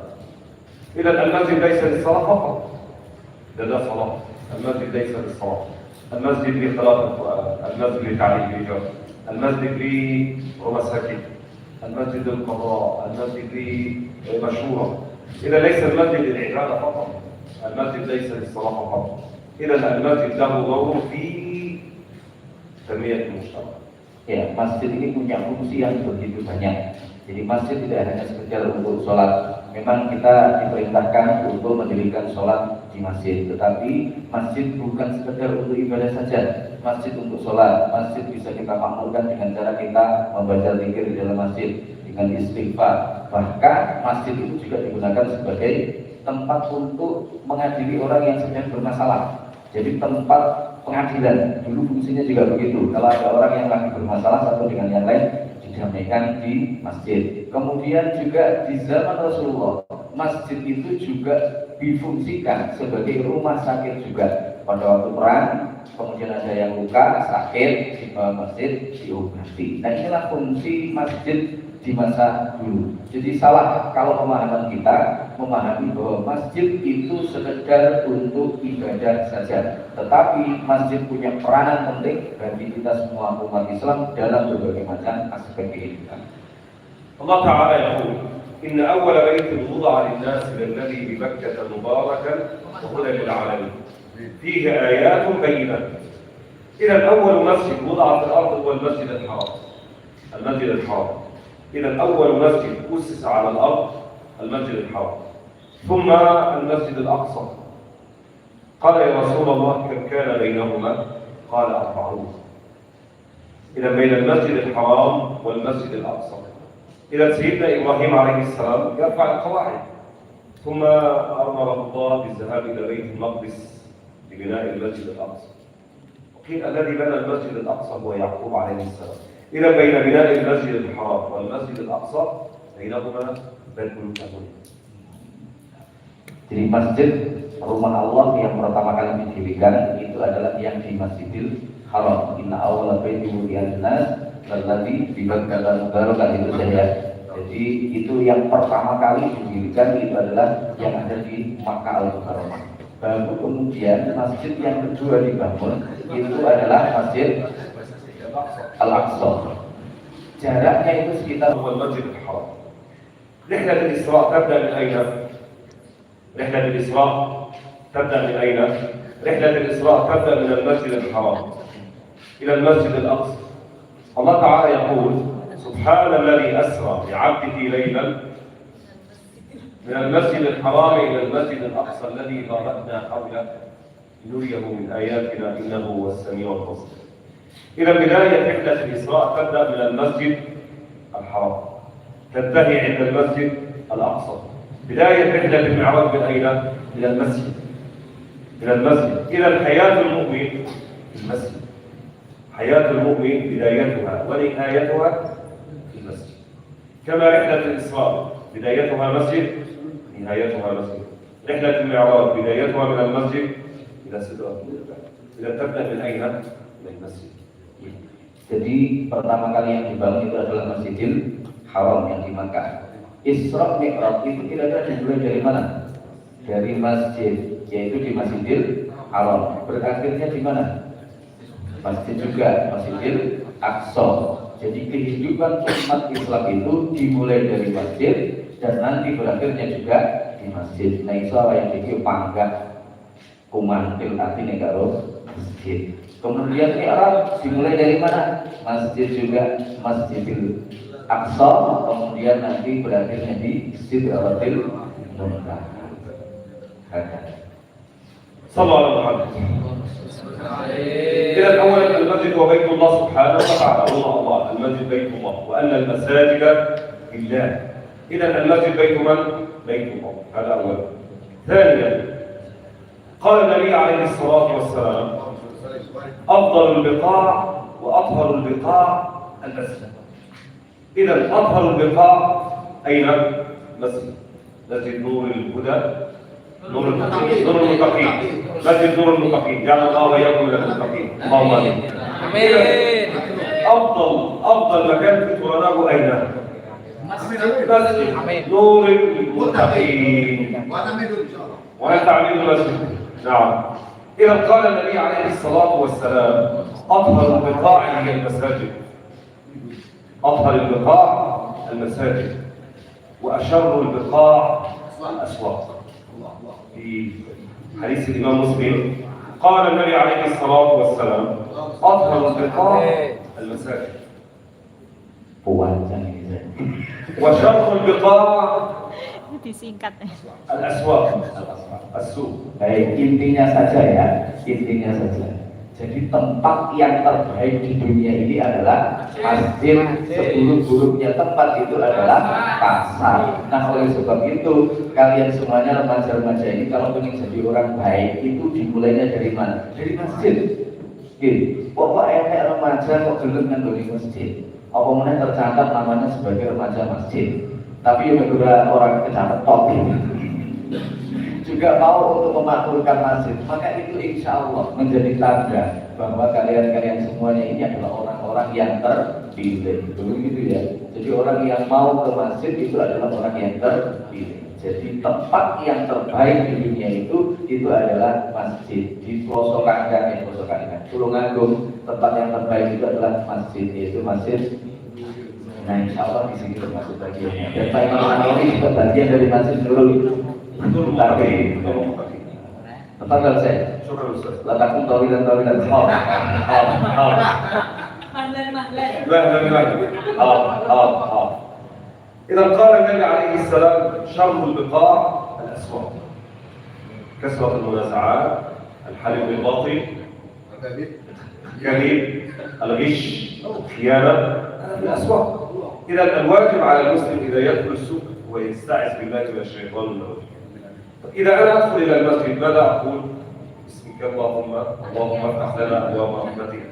إذا المسجد ليس للصلاة فقط، ده صلاة. المسجد ليس للصلاة، المسجد لقراءة القرآن، المسجد لتعليم الرجال، المسجد لمساكن، المسجد للقضاء، المسجد لمشورة. إذا ليس المسجد للعبادة فقط، المسجد ليس للصلاة فقط. إذا المسجد له دور في تنمية المجتمع. Ya, masjid ini punya fungsi yang begitu banyak. Jadi masjid tidak hanya sekedar untuk sholat. Memang kita diperintahkan untuk mendirikan sholat di masjid. Tetapi masjid bukan sekedar untuk ibadah saja. Masjid untuk sholat. Masjid bisa kita makmurkan dengan cara kita membaca zikir di dalam masjid dengan istighfar. Bahkan masjid itu juga digunakan sebagai tempat untuk mengadili orang yang sedang bermasalah. Jadi tempat pengadilan. Dulu fungsinya juga begitu. Kalau ada orang yang lagi bermasalah satu dengan yang lain, didamaikan di masjid. Kemudian juga di zaman Rasulullah, masjid itu juga difungsikan sebagai rumah sakit juga. Pada waktu perang, kemudian ada yang luka, sakit, di masjid diobati. Nah, inilah fungsi masjid di masa dulu. Jadi salah kalau pemahaman kita memahami bahwa masjid itu sekedar untuk ibadah saja. Tetapi masjid punya peranan penting bagi kita semua umat Islam dalam berbagai macam aspek kehidupan. الله تعالى يقول إن أول بيت وضع للناس للذي ببكة مباركا وهدى للعالمين فيه آيات بينات. إذا أول مسجد وضع في الأرض هو المسجد الحرام. المسجد الحرام. إذا أول مسجد أسس على الأرض المسجد الحرام. ثم المسجد الأقصى. قال يا رسول الله كم كان بينهما؟ قال 40. إذا بين المسجد الحرام والمسجد الأقصى. إذا سيدنا إبراهيم عليه السلام يرفع القواعد ثم أمره الله بالذهاب إلى بيت المقدس لبناء المسجد الأقصى. وقيل الذي بنى المسجد الأقصى هو يعقوب عليه السلام. إذا بين بناء المسجد الحرام والمسجد الأقصى بينهما بذل كبير. Jadi masjid rumah Allah yang pertama kali didirikan itu adalah yang di Masjidil Haram. Inna awwala baiti wudi'a lin-nas lalladzi bi Bakkah mubarakatan itu saja. Jadi itu yang pertama kali didirikan itu adalah yang ada di Makkah Al-Mukarramah. Baru kemudian masjid yang kedua dibangun itu adalah Masjid Al-Aqsa. Jaraknya itu sekitar هو المسجد الحرام. رحلة الإسراء تبدأ من أين؟ رحلة الإسراء تبدأ من أين؟ رحلة الإسراء تبدأ من المسجد الحرام إلى المسجد الأقصى. الله تعالى يقول سبحان الذي أسرى بعبده ليلا من المسجد الحرام إلى المسجد الأقصى الذي باركنا حوله لنريه من آياتنا إنه هو السميع البصير. إذا بداية رحلة الإسراء تبدأ من المسجد الحرام تنتهي عند المسجد الأقصى. بداية رحلة المعراج من أين؟ إلى المسجد. إلى المسجد. إذا حياة المؤمن في المسجد. حياة المؤمن بدايتها ونهايتها في المسجد. كما رحلة الإسراء بدايتها مسجد نهايتها مسجد. رحلة المعراج بدايتها من المسجد إلى سدرة المنتهى. إذا تبدأ من أين؟ من المسجid. Jadi pertama kali yang dibangun itu adalah Masjidil Haram yang di Makkah. Isra Mi'raj itu kira-kira dimulai dari mana? Dari masjid, yaitu di Masjidil Haram. Berakhirnya di mana? Masjid juga, Masjidil Aqsa. Jadi kehidupan umat Islam itu dimulai dari masjid dan nanti berakhirnya juga di masjid. Nah itu yang jadi panggah kumantil artinya karo masjid. Kemudian Mi'raj dimulai dari mana? Masjid juga, Masjidil Aqsa. Kemudian nanti berakhirnya di Sidratil Muntaha. صلى الله عليه وسلم. إذا أولا المسجد هو بيت الله سبحانه وتعالى. الله المسجد بيت الله وأن المساجد لله. إذا المسجد بيت من؟ بيت الله. هذا أولا. ثانيا قال النبي عليه الصلاة والسلام أفضل البقاع وأطهر البقاع المسجد. إذا أطهر البقاع أين؟ مسجد. مسجد نور الهدى نور المتقين. نور المتقين. مسجد نور المتقين. جعل الله وإياكم من المتقين. اللهم آمين. أفضل مكان في تراناه أين؟ مسجد نور المتقين. وأنت عميد المسجد. نعم. إذا قال النبي عليه الصلاة والسلام أطهر البقاع هي المساجد. أطهر البقاع المساجد وأشر البقاع الأسواق. في حديث الإمام مسلم قال النبي عليه الصلاة والسلام أطهر البقاع المساجد وشر البقاع disingkat. الأسواق. السوق. Baik, intinya saja ya, intinya saja. Jadi tempat yang terbaik di dunia ini adalah masjid. Seburuk-buruknya tempat itu adalah pasar. Nah oleh sebab itu kalian semuanya remaja-remaja ini kalau ingin jadi orang baik itu dimulainya dari mana? Dari masjid. Pokoknya enak remaja kok gelem nggone masjid. Apa mana tercatat namanya sebagai remaja masjid. Tapi juga orang kecatat top juga mau untuk memakmurkan masjid, maka itu insya Allah menjadi tanda bahwa kalian semuanya ini adalah orang-orang yang terpilih. Dulu gitu ya. Jadi orang yang mau ke masjid itu adalah orang yang terpilih. Jadi tempat yang terbaik di dunia itu adalah masjid. Di pelosokan Tulungagung, tempat yang terbaik itu adalah masjid, yaitu masjid. Nah insya Allah di sini termasuk bagiannya. Dan Pak Imam Nawawi juga bagian dari masjid Nurul Mutaqin. Tepat kan saya? Letakkan tawilan. إذا قال النبي عليه السلام شر البقاع الأسواق. كثرة المنازعات، الحلف بالباطل، الكذب، الغش، الخيانة، الأسواق. إذا الواجب على المسلم إذا يدخل السوق هو يستعذ بالله من الشيطان الرجيم. إذا أنا أدخل إلى المسجد ماذا أقول؟ بسمك اللهم افتح لنا أبواب رحمتك.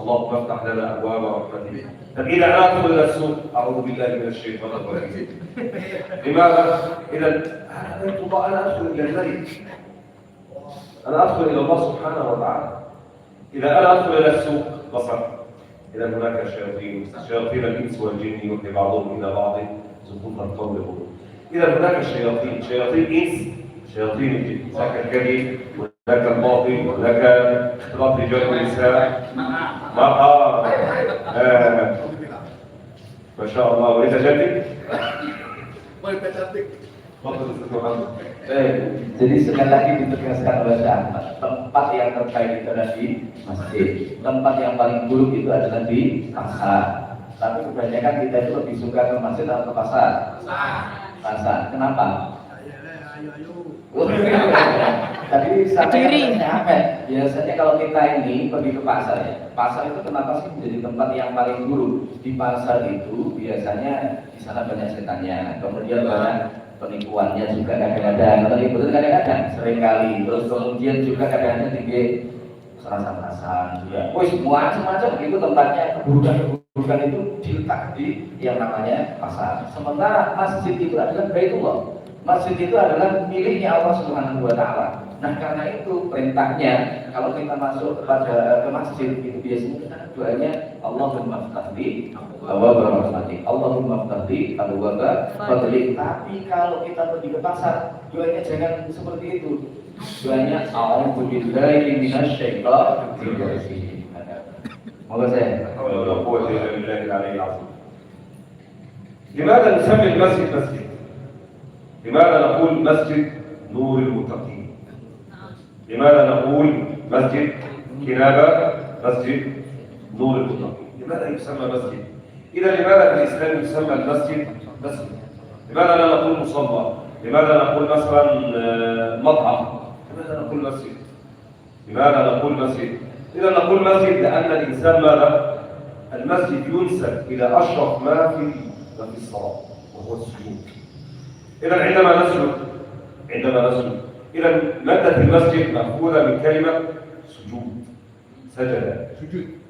اللهم افتح لنا أبواب رحمتك. إذا أنا أدخل إلى السوق أعوذ بالله من الشيطان الرجيم. لماذا؟ إذا أنا بيت الله، أنا أدخل إلى الملك. أنا أدخل إلى الله سبحانه وتعالى. إذا أنا أدخل إلى السوق بصر. إذا هناك شياطين الإنس والجن يوحي بعضهم إلى بعض زخرف القول غرور. إذا هناك شياطين إنس، شياطين الجن، هناك الكذب، هناك الباطل، هناك اختلاط رجال ونساء. ما شاء الله. وليس جدك؟ Bapak Ustaz Muhammad. Baik, jadi sekali lagi ditegaskan oleh Syekh Ahmad, tempat yang terbaik itu adalah di masjid. Tempat yang paling buruk itu adalah di pasar. Tapi kebanyakan kita itu lebih suka ke masjid atau ke pasar? Pasar. Kenapa? Tadi sampai Ahmed, biasanya kalau kita ini pergi ke pasar ya, pasar itu kenapa sih menjadi tempat yang paling buruk? Di pasar itu biasanya di sana banyak setannya, kemudian banyak penipuannya juga kadang-kadang, atau betul kadang-kadang, seringkali. Terus kemudian juga kadang-kadang tinggi serasa-serasan juga. Wih, macam-macam itu tempatnya, keburukan itu diletak di yang namanya pasar. Sementara masjid itu adalah Baitullah. Masjid itu adalah miliknya Allah Subhanahu wa Ta'ala. Nah, karena itu perintahnya kalau kita masuk ke masjid itu biasanya kita doanya Allahumma ftahli abwaaba rahmatik, Allahumma ftahli abwaaba fadlik. Tapi kalau kita pergi ke pasar, doanya jangan seperti itu. Doanya a'udzu billahi minasyaitonir rajim. Moga saya. ولا قوة إلا بالله العلي العظيم. لماذا نسمي المسجد مسجد؟ لماذا نقول مسجد نور المتقين؟ لماذا نقول مسجد كنابة مسجد نور المتقين؟ لماذا يسمى مسجد؟ إذا لماذا في الإسلام يسمى المسجد مسجد؟ لماذا لا نقول مصلى؟ لماذا نقول مثلا مطعم؟ لماذا نقول مسجد؟ لماذا نقول مسجد؟ إذا نقول مسجد لأن الإنسان ماذا؟ المسجد ينسب إلى أشرف ما في الصلاة وهو السجود. إذا عندما نسجد إذا مادة المسجد مأخوذة من كلمة سجود.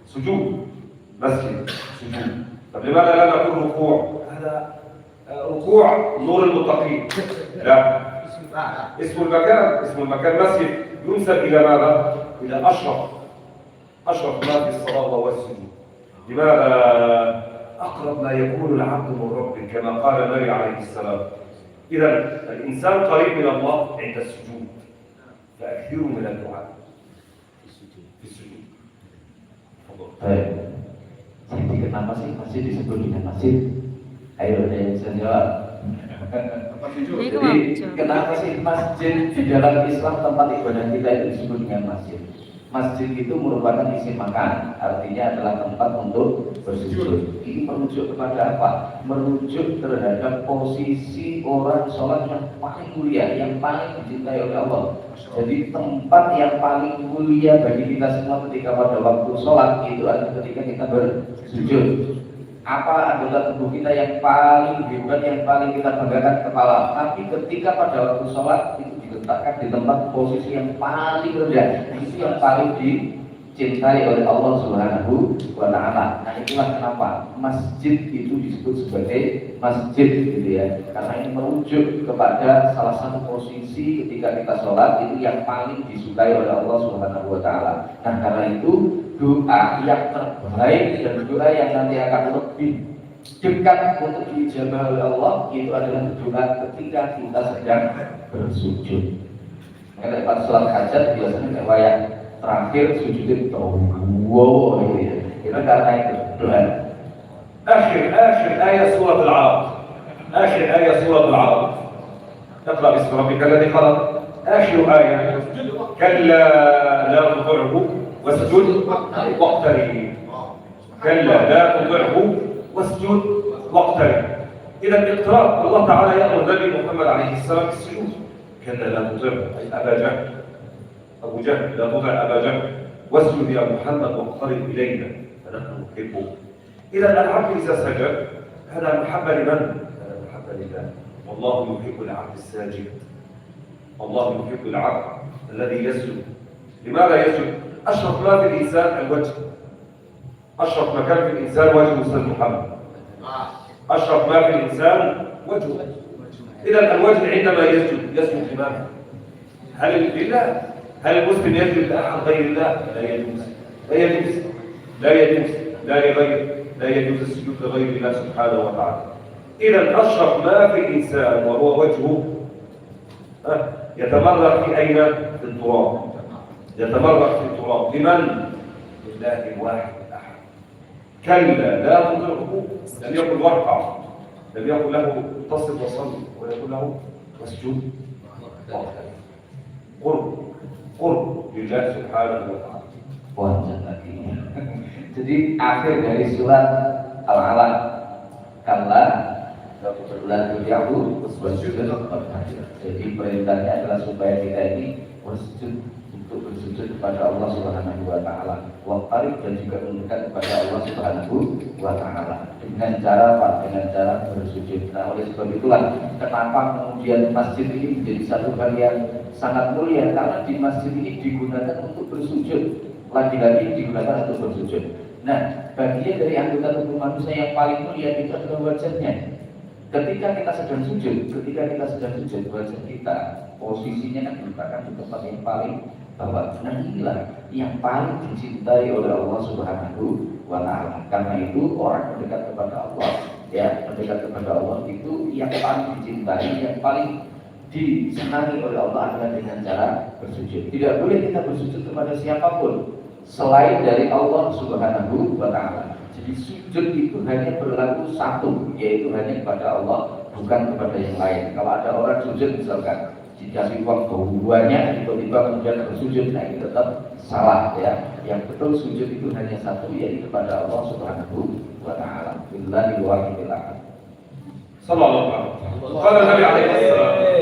سجود مسجد سجود. طب لماذا لا نقول ركوع؟ هذا ركوع نور المتقين. لا، اسم المكان مسجد ينسب إلى ماذا؟ إلى أشرف ما في الصلاة وهو السجود. لماذا؟ أقرب ما يكون العبد من ربه كما قال النبي عليه السلام. إذا الإنسان قريب من الله عند السجود، فأكثروا من الدعاء في السجود. Baik. Jadi kenapa sih masjid disebut dengan masjid? Ayo ada yang bisa jawab. Jadi kenapa sih masjid di dalam Islam tempat ibadah kita itu disebut dengan masjid? Masjid itu merupakan isim makan, artinya adalah tempat untuk bersujud. Ini merujuk kepada apa? Merujuk terhadap posisi orang sholat yang paling mulia, yang paling dicintai oleh Allah. Jadi tempat yang paling mulia bagi kita semua ketika pada waktu sholat itu adalah ketika kita bersujud. Apa anggota tubuh kita yang paling hebat, yang paling kita banggakan? Kepala. Tapi ketika pada waktu sholat itu diletakkan di tempat posisi yang paling rendah, itu yang paling dicintai oleh Allah Subhanahu wa Ta'ala. Nah, itulah kenapa masjid itu disebut sebagai masjid, gitu ya. Karena ini merujuk kepada salah satu posisi ketika kita sholat itu yang paling disukai oleh Allah Subhanahu wa Ta'ala. Nah, karena itu doa yang terbaik dan doa yang nanti akan lebih dekat untuk diijabah oleh Allah itu adalah doa ketika kita sedang bersujud. Karena pada sholat hajat biasanya kayak terakhir sujudnya wow gitu ya. Itu karena itu doa. آخر آية سورة العرب. آخر آية سورة العرب. اقرأ باسم ربك الذي خلق. آخر آية كلا لا تطعه واسجد واقترب. كلا لا تطعه واسجد واقترب. إذا الاقتراب الله تعالى يأمر النبي محمد عليه السلام بالسجود. كلا لا تطعه أي أبا جهل. أبو جهل لا تطع أبا جهل واسجد يا محمد واقترب إلينا فنحن نحبه. إذا العبد إذا سجد هذا محبة لمن؟ هذا محبة لله. والله يحب العبد الساجد. الله يحب العبد الذي يسجد. لماذا يسجد؟ أشرف ما في الإنسان الوجه. أشرف مكان في الإنسان وجه أستاذ محمد. أشرف ما في الإنسان وجهه. إذا الوجه عندما يسجد لمن؟ هل لله؟ هل المسلم يسجد لأحد غير الله؟ لا يجوز. لا يجوز. لا يجوز. لا لغير. لا يجوز السجود لغير الله سبحانه وتعالى. إذا أشرف ما في الإنسان وهو وجهه يتمرغ في أين؟ في التراب. يتمرغ في التراب. لمن؟ لله الواحد الأحد. كلا لا تطعه لم يقل واركع. لم يقل له اتصل وصل ويقول له واسجد واقترب. قرب لله سبحانه وتعالى. Wajah lagi. Jadi akhir dari surat Al-Alaq, kalla la tudi'hu wasjud. Jadi perintahnya adalah supaya kita ini bersujud, untuk bersujud kepada Allah Subhanahu wa taala. Waqtarib, dan juga mendekat kepada Allah Subhanahu wa taala. Dengan cara apa? Dengan cara bersujud. Nah, oleh sebab itulah kenapa kemudian masjid ini menjadi satu hal yang sangat mulia, karena di masjid ini digunakan untuk bersujud. Lagi-lagi digunakan untuk bersujud. Nah, bagian dari anggota tubuh manusia yang paling mulia itu adalah wajahnya. Ketika kita sedang sujud, wajah kita posisinya kan diletakkan di tempat yang paling bawah. Nah, inilah yang paling dicintai oleh Allah Subhanahu wa taala. Karena itu orang mendekat kepada Allah, ya, mendekat kepada Allah itu yang paling dicintai, yang paling disenangi oleh Allah adalah dengan cara bersujud. Tidak boleh kita bersujud kepada siapapun selain dari Allah Subhanahu wa taala. Jadi sujud itu hanya berlaku satu, yaitu hanya kepada Allah, bukan kepada yang lain. Kalau ada orang sujud misalkan dikasih uang banyak, tiba-tiba kemudian bersujud, nah itu tetap salah, ya. Yang betul sujud itu hanya satu, yaitu kepada Allah Subhanahu wa taala. Billahi wa billahi. Sallallahu alaihi wasallam.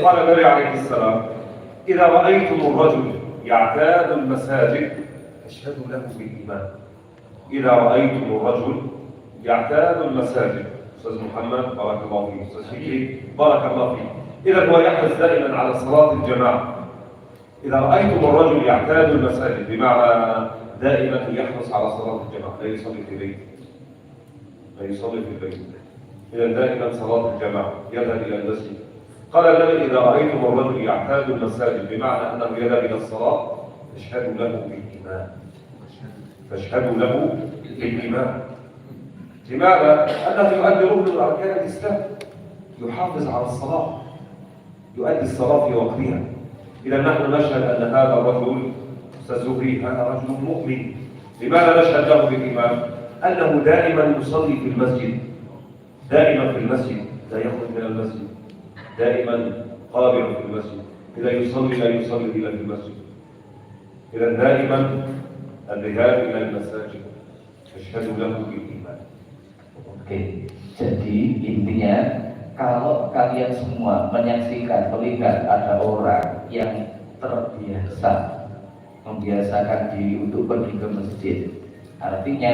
Qala Nabi alaihi salam, "Idza ra'aytum ar-rajul ya'tadu al-masajid fashhadu lahu bil-iman." إذا رأيتم الرجل يعتاد المساجد. أستاذ محمد بارك الله فيك. أستاذ فكري بارك الله فيك. إذا هو يحرص دائما على صلاة الجماعة. إذا رأيتم الرجل يعتاد المساجد بمعنى دائما يحرص على صلاة الجماعة، لا يصلي في بيته، لا يصلي في بيته، إذا دائما صلاة الجماعة يذهب إلى المسجد. قال النبي إذا رأيتم الرجل يعتاد المساجد بمعنى أنه يذهب إلى الصلاة فاشهدوا له بالإيمان. فاشهدوا له بالإيمان. لماذا؟ أنه يؤدي ركن من أركان الإسلام، يحافظ على الصلاة، يؤدي الصلاة في وقتها. إذا نحن نشهد أن هذا الرجل أستاذ زهري هذا رجل مؤمن. لماذا نشهد له بالإيمان؟ أنه دائما يصلي في المسجد، دائما في المسجد، لا يخرج من المسجد، دائما قابلا في المسجد. إذا يصلي لا يصلي إلا في المسجد. إذا دائما الذهاب إلى المساجد أشهد له بالإيمان. Oke, jadi intinya kalau kalian semua menyaksikan, melihat ada orang yang membiasakan diri untuk pergi ke masjid, artinya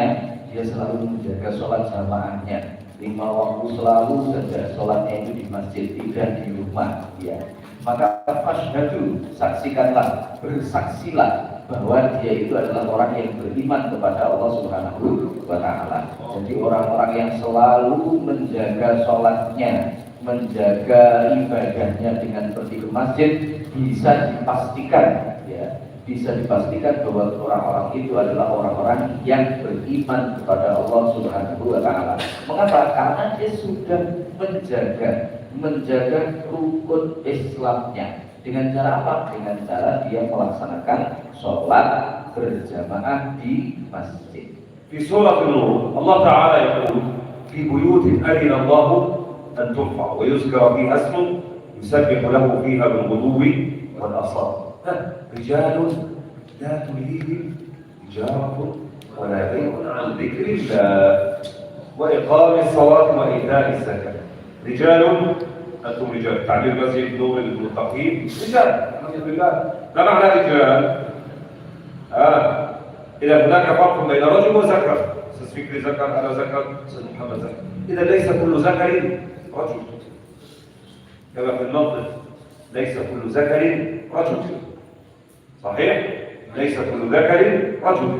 dia selalu menjaga sholat jamaahnya, 5 waktu selalu saja sholatnya itu di masjid, tidak di rumah, ya. Maka fashhadu, saksikanlah, bersaksilah bahwa dia itu adalah orang yang beriman kepada Allah Subhanahu wa taala. Jadi orang-orang yang selalu menjaga sholatnya, menjaga ibadahnya dengan pergi ke masjid, bisa dipastikan, ya, bisa dipastikan bahwa orang-orang itu adalah orang-orang yang beriman kepada Allah Subhanahu wa taala. Mengapa? Karena dia sudah menjaga rukun Islamnya. Dengan cara apa? Dengan cara dia melaksanakan sholat berjamaah di masjid. في سورة النور الله تعالى يقول في بيوت أذن الله أن ترفع ويذكر فيها اسمه يسبح له فيها بالغدو والآصال. رجال لا تلهيهم تجارة ولا بيع عن ذكر الله وإقام الصلاة وإيتاء الزكاة. رجال، أنتم رجال، تعبير مسجد نور المتقين رجال، الحمد لله. ما معنى رجال؟ إذا هناك فرق بين رجل وذكر. أستاذ فكري ذكر، أنا ذكر، أستاذ محمد ذكر. إذا ليس كل ذكر رجل، كما في المنطق ليس كل ذكر رجل، صحيح؟ ليس كل ذكر رجل.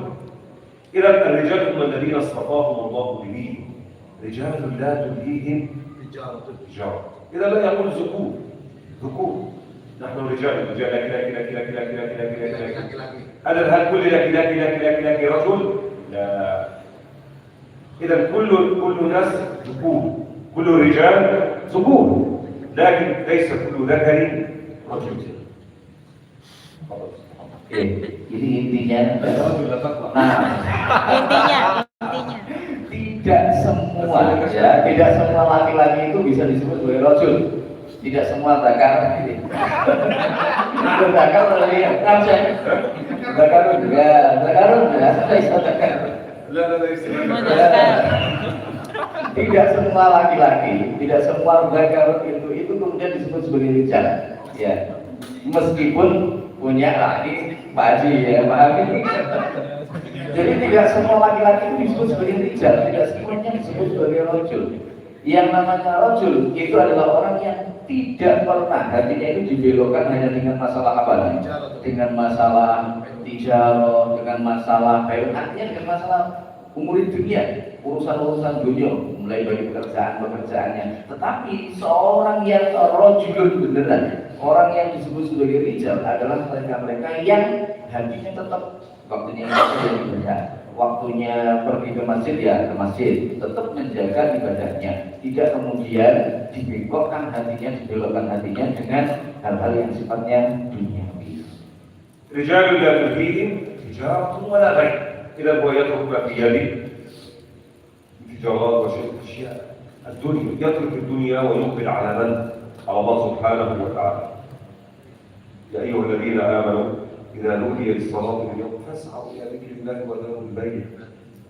إذا الرجال هم الذين اصطفاهم الله بدينه، رجال لا تلهيهم تجارة. إذا لا يقول ذكور، نحن رجال لكن هل كل لكن رجل؟ لا. إذا كل ناس ذكور، كل رجال ذكور، لكن ليس كل ذكر رجل. Ini intinya. Nah, Intinya. tidak semua ya, tidak semua laki-laki itu bisa disebut sebagai rojul. Tidak semua zakar. Itu zakar dari Raja. Zakarun ya, bisa zakar. Tidak semua laki-laki, tidak semua zakar itu kemudian disebut sebagai rijal. Ya, meskipun punya laki baji ya, pahami. Jadi tidak semua laki-laki itu disebut sebagai rijal, tidak semuanya disebut sebagai rojul. Yang namanya rojul itu adalah orang yang tidak pernah hatinya itu dibelokkan hanya dengan masalah apa nih? Dengan masalah tijarah, dengan masalah artinya dengan masalah umur dunia, urusan-urusan dunia, mulai dari pekerjaannya. Tetapi seorang yang rojulun beneran, orang yang disebut sebagai rijal adalah mereka yang hatinya tetap waktunya ibadah, waktunya pergi ke masjid ya ke masjid, tetap menjaga ibadahnya, tidak kemudian dibelokkan hatinya dengan hal-hal yang sifatnya duniawi. رجال لا تلهيهم تجارة ولا بيع إذا هو يترك ما في يده تجارات وأشياء الدنيا، يترك الدنيا ويقبل على من؟ على الله سبحانه وتعالى. يا أيها الذين آمنوا إذا نودي للصلاة من يوم فاسعوا إلى ذكر الله وذروا البيع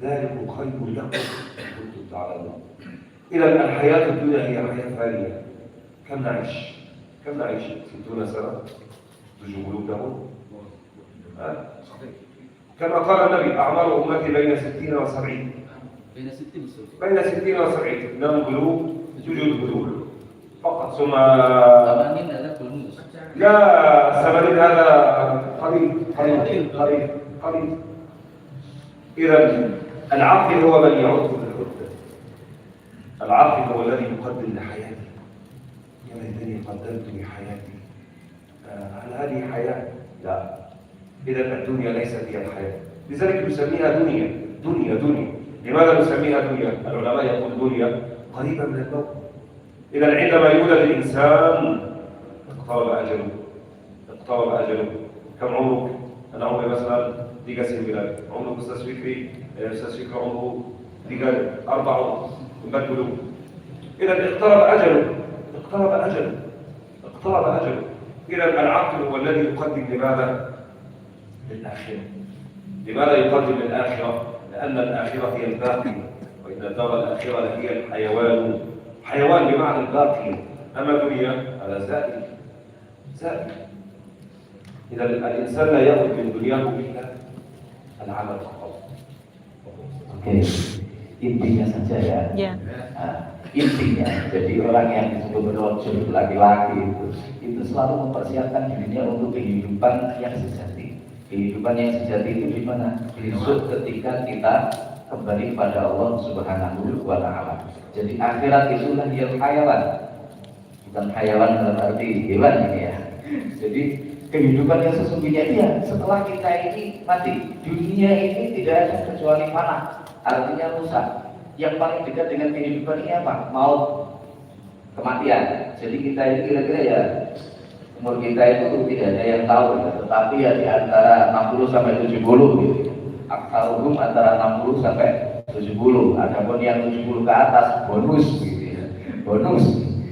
ذلكم خير لكم إن كنتم تعلمون. إذا الحياة الدنيا هي حياة فانية. كم نعيش؟ 60 سنة تجبلون لهم. كما قال النبي أعمار أمتي بين 60 و70. بين 60 و70. بين 60 و70 إنهم بلوغ توجد بلوغ فقط ثم Tamanin adalah belum. لا 80 هذا قليل. إذا العقل هو من يعد بالعدة. العقل هو الذي يقدم لحياته. يا ليتني قدمت لحياتي. هل هذه حياة؟ لا. إذا الدنيا ليست هي الحياة. لذلك نسميها دنيا. لماذا نسميها دنيا؟ العلماء يقول دنيا قريبة من الموت. إذا عندما يولد الإنسان اقترب أجله. كم عمرك؟ أنا عمري مثلا دي قاسم بلاد. عمرك أستاذ فكري عمره دي 4 بلوغ. إذا اقترب أجله. إذا العقل هو الذي يقدم لماذا؟ للآخرة. لماذا يقدم للآخرة؟ لأن الآخرة هي الباقية، وإن الدار الآخرة هي الحيوان. حيوان بمعنى الباقي، أما الدنيا هذا زائل. إذا الإنسان لا يأخذ من دنياه إلا العمل فقط. Oke, intinya saja ya. Ya. Intinya, jadi orang yang disebut rojul laki-laki itu selalu mempersiapkan dirinya untuk kehidupan yang sejati. Kehidupan yang sejati itu di mana? Besok ketika kita kembali pada Allah Subhanahu wa Ta'ala. Jadi akhirat itulah yang hayawan, bukan hayawan dalam arti hewan ini ya. Jadi kehidupan yang sesungguhnya dia setelah kita ini mati. Dunia ini tidak ada kecuali panah, artinya rusak. Yang paling dekat dengan kehidupan ini apa? Maut, kematian. Jadi kita ini kira-kira ya umur kita itu tidak ada yang tahu ya. Tetapi ya di antara 60 sampai 70 gitu. Aksaruhum antara 60 sampai 70. Adapun yang 70 ke atas bonus gitu ya. Bonus.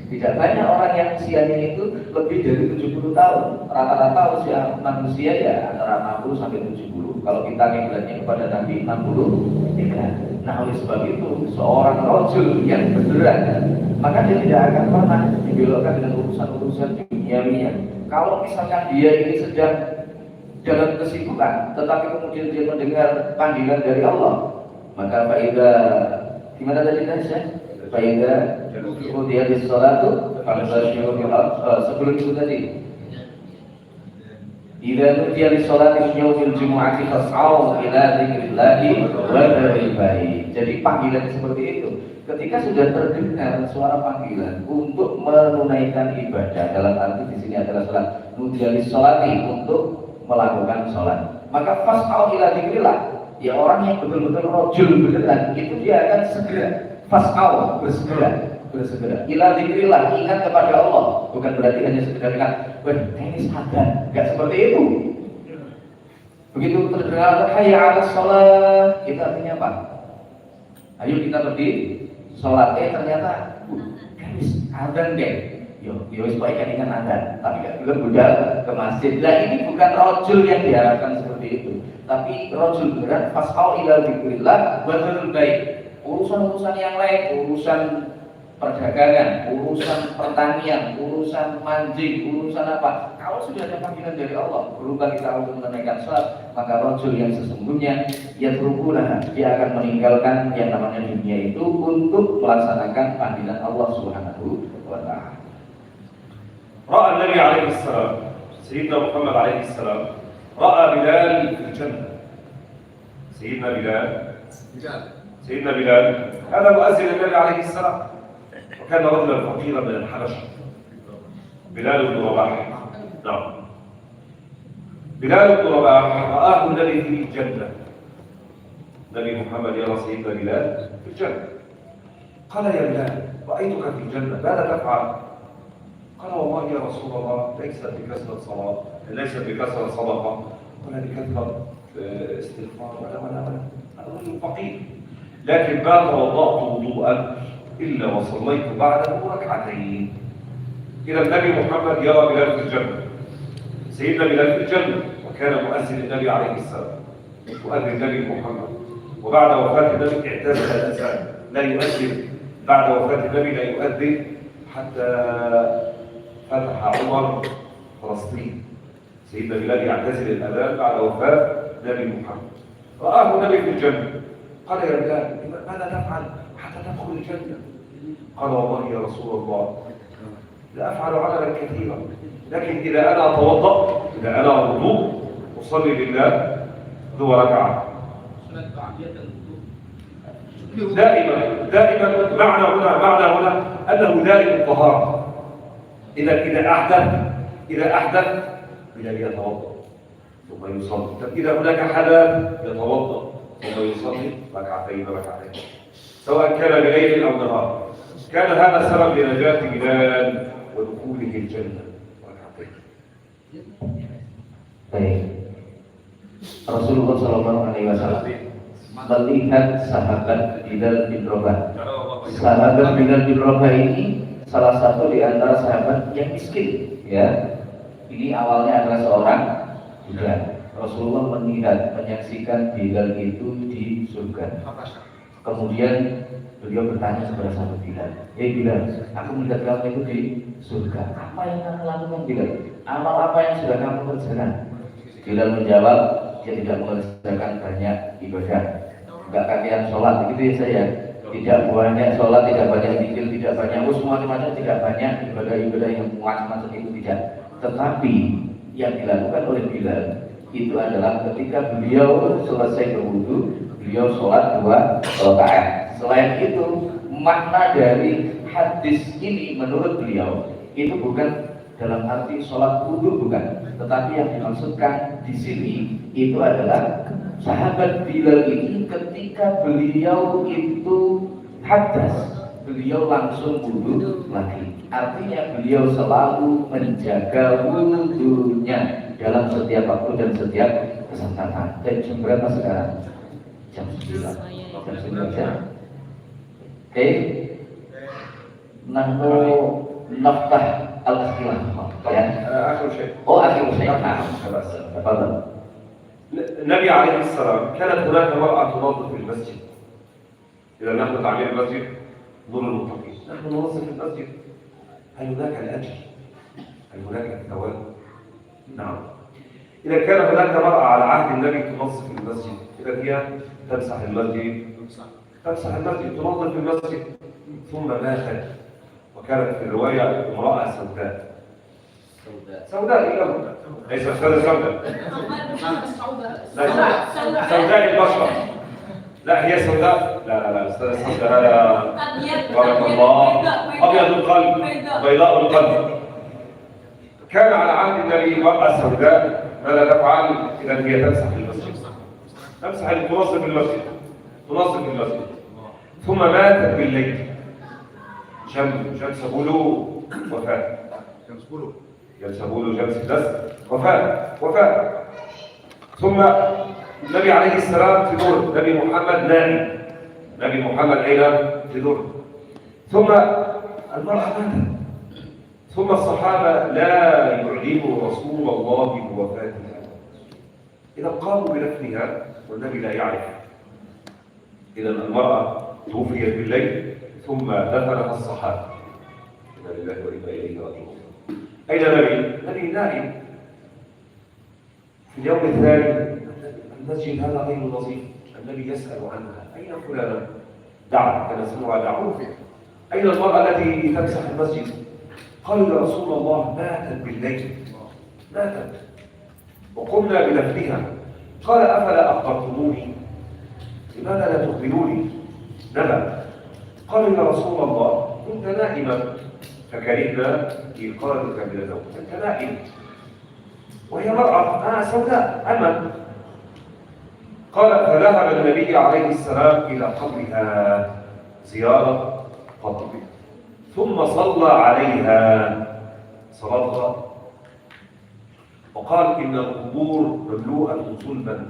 Tidak banyak orang yang usianya itu lebih dari 70 tahun. Rata-rata usia manusia ya antara 60 sampai 70. Kalau kita kiblatnya kepada Nabi 63. Nah oleh sebab itu seorang rojul yang beneran, maka dia tidak akan pernah dibelokkan dengan urusan-urusan duniawinya. Kalau misalkan dia ini sedang dalam kesibukan, tetapi kemudian dia mendengar panggilan dari Allah, maka faida gimana tadi saya? Faida kemudian di sholat itu sebelum itu tadi. Idza nudiya lis-sholati min yaumil jumu'ati fas'au ila dzikrillahi wa dzaril bai'. Jadi panggilan seperti itu. Ketika sudah terdengar suara panggilan untuk menunaikan ibadah, dalam arti di sini adalah salat, nudiya lis-sholati untuk melakukan sholat, maka fas'au ila dzikrillah. Ya orang yang betul-betul rojul beneran itu dia akan segera fas'au bersegera ila dzikrillah, ingat kepada Allah. Bukan berarti hanya sekedar ingat, wah ini sadar, enggak seperti itu. Begitu terdengar hayya 'alas shalah, itu artinya apa? Ayo kita pergi sholat, ternyata guys adzan deh. Yo wis pokoke kan ingat adzan, tapi gak belum budal ke masjid. Lah ini bukan rojul yang diharapkan seperti itu, tapi rojul beneran fasau ila dzikrillah wa dzul baik. Urusan-urusan yang lain, urusan perdagangan, urusan pertanian, urusan mancing, urusan apa, kalau sudah ada panggilan dari Allah berupa kita untuk menunaikan sholat, maka rojul yang sesungguhnya yang terukulah dia akan meninggalkan yang namanya dunia itu untuk melaksanakan panggilan Allah Subhanahu wa Ta'ala. رأى النبي عليه السلام سيدنا محمد عليه السلام رأى بلال في الجنة. سيدنا بلال هذا مؤذن النبي عليه السلام، وكان رجلا فقيرا من الحبشة. بلال بن رباح، نعم، بلال بن رباح رآه النبي في الجنة. نبي محمد يرى سيدنا بلال في الجنة. قال يا بلال رأيتك في الجنة ماذا تفعل؟ قال والله يا رسول الله ليست بكثرة صلاة، ليست بكثرة صدقة، ولا بكثرة استغفار، ولا أنا رجل فقير، لكن ما توضأت وضوءا إلا وصليت بعده ركعتين. إذا النبي محمد يرى بلال في الجنة، سيدنا بلال في الجنة، وكان مؤذن النبي عليه السلام، مؤذن النبي محمد. وبعد وفاة النبي اعتزل الأذان، لا يؤذن بعد وفاة النبي، لا يؤذن حتى فتح عمر فلسطين. سيدنا بلال يعتزل الأذان بعد وفاة نبي محمد. رآه النبي في الجنة. قال يا بلال ماذا تفعل حتى تدخل الجنة؟ قال والله يا رسول الله لا أفعل عملا كثيرا، لكن إذا أنا أتوضأ، إذا أنا وضوء أصلي لله ذو ركعة. دائما معنى هنا أنه دائم الطهارة. إذا أحدث بلال يتوضأ ثم يصلي. طب إذا هناك حدث يتوضأ ثم يصلي ركعتين، سواء كان بليل أو نهار. كان هذا سبب لنجاة بلال ودخوله الجنة ركعتين. Baik. Rasulullah SAW melihat sahabat Bilal bin Rabah. Sahabat Bilal bin Rabah ini salah satu di antara sahabat yang miskin, ya. Ini awalnya adalah seorang budak. Rasulullah menyaksikan Bilal itu di surga. Kemudian beliau bertanya kepada sahabat Bilal, Bilal, aku melihat kamu itu di surga. Apa yang kamu lakukan, Bilal? Amal apa yang sudah kamu kerjakan? Bilal menjawab, dia tidak mengerjakan banyak ibadah, enggak kakean sholat, begitu ya saya. Tidak banyak sholat, tidak banyak zikir, tidak banyak macam-macam, tidak banyak ibadah-ibadah yang macam-macam itu tidak. Tetapi yang dilakukan oleh Bilal itu adalah ketika beliau selesai berwudu, beliau sholat 2 rakaat. Selain itu, makna dari hadis ini menurut beliau itu bukan dalam arti sholat wudu, bukan, tetapi yang dimaksudkan di sini itu adalah sahabat Bilal ini ketika beliau itu hadas, beliau langsung wudu lagi. Artinya beliau selalu menjaga wudunya dalam setiap waktu dan setiap kesempatan. Dan jam berapa sekarang? Jam 9. Jam 9 jam. Nahnu naftah al-khilafah. آخر شيء. آخر شيء. نعم. تفضل. النبي عليه السلام كانت هناك مرأة تنظف المسجد. إذا نحن تعمير المسجد نور المتقين، نحن ننظف المسجد. هل هناك الأجر؟ هل هناك الثواب؟ نعم. إذا كان هناك مرأة على عهد النبي تنظف المسجد، إذا هي تمسح المسجد، تنظف المسجد، ثم ماتت، وكانت في الرواية امرأة سوداء ليس أستاذة سوداء، سوداء البشرة، لا هي سوداء، لا أستاذة سوداء هذا بارك الله، أبيض القلب بيضاء القلب. كان على عهد النبي امرأة سوداء، ماذا تفعل؟ إذا هي تمسح المسجد، تنظف المسجد، ثم ماتت بالليل. جلسة بولو وفاة، وفاة. ثم النبي عليه السلام في دور نبي محمد Nabi Muhammad أين tidur. ثم المرأة ماتت. ثم الصحابة لا يعلموا رسول الله بوفاتها. إذا قاموا بدفنها والنبي لا يعرف. إذا المرأة توفيت بالليل ثم دفنها الصحابة. إنا لله وإنا إليه راجعون. أين النبي؟ النبي نائم. في اليوم الثاني المسجد هذا غير نظيف. النبي يسأل عنها أين فلانة؟ دعا كان اسمها دعوه. أين المرأة التي تمسح المسجد؟ قالوا يا رسول الله ماتت بالليل. ماتت وقمنا بدفنها. قال أفلا أخبرتموني؟ لماذا لا تخبروني؟ نبأ. قالوا يا رسول الله كنت نائما فكرهنا إيقاظك من النوم. أنت نائم وهي مرأة سوداء أمل. قال فذهب النبي عليه السلام إلى قبرها زيارة قبرها ثم صلى عليها صلاة وقال إن القبور مملوءة ظلما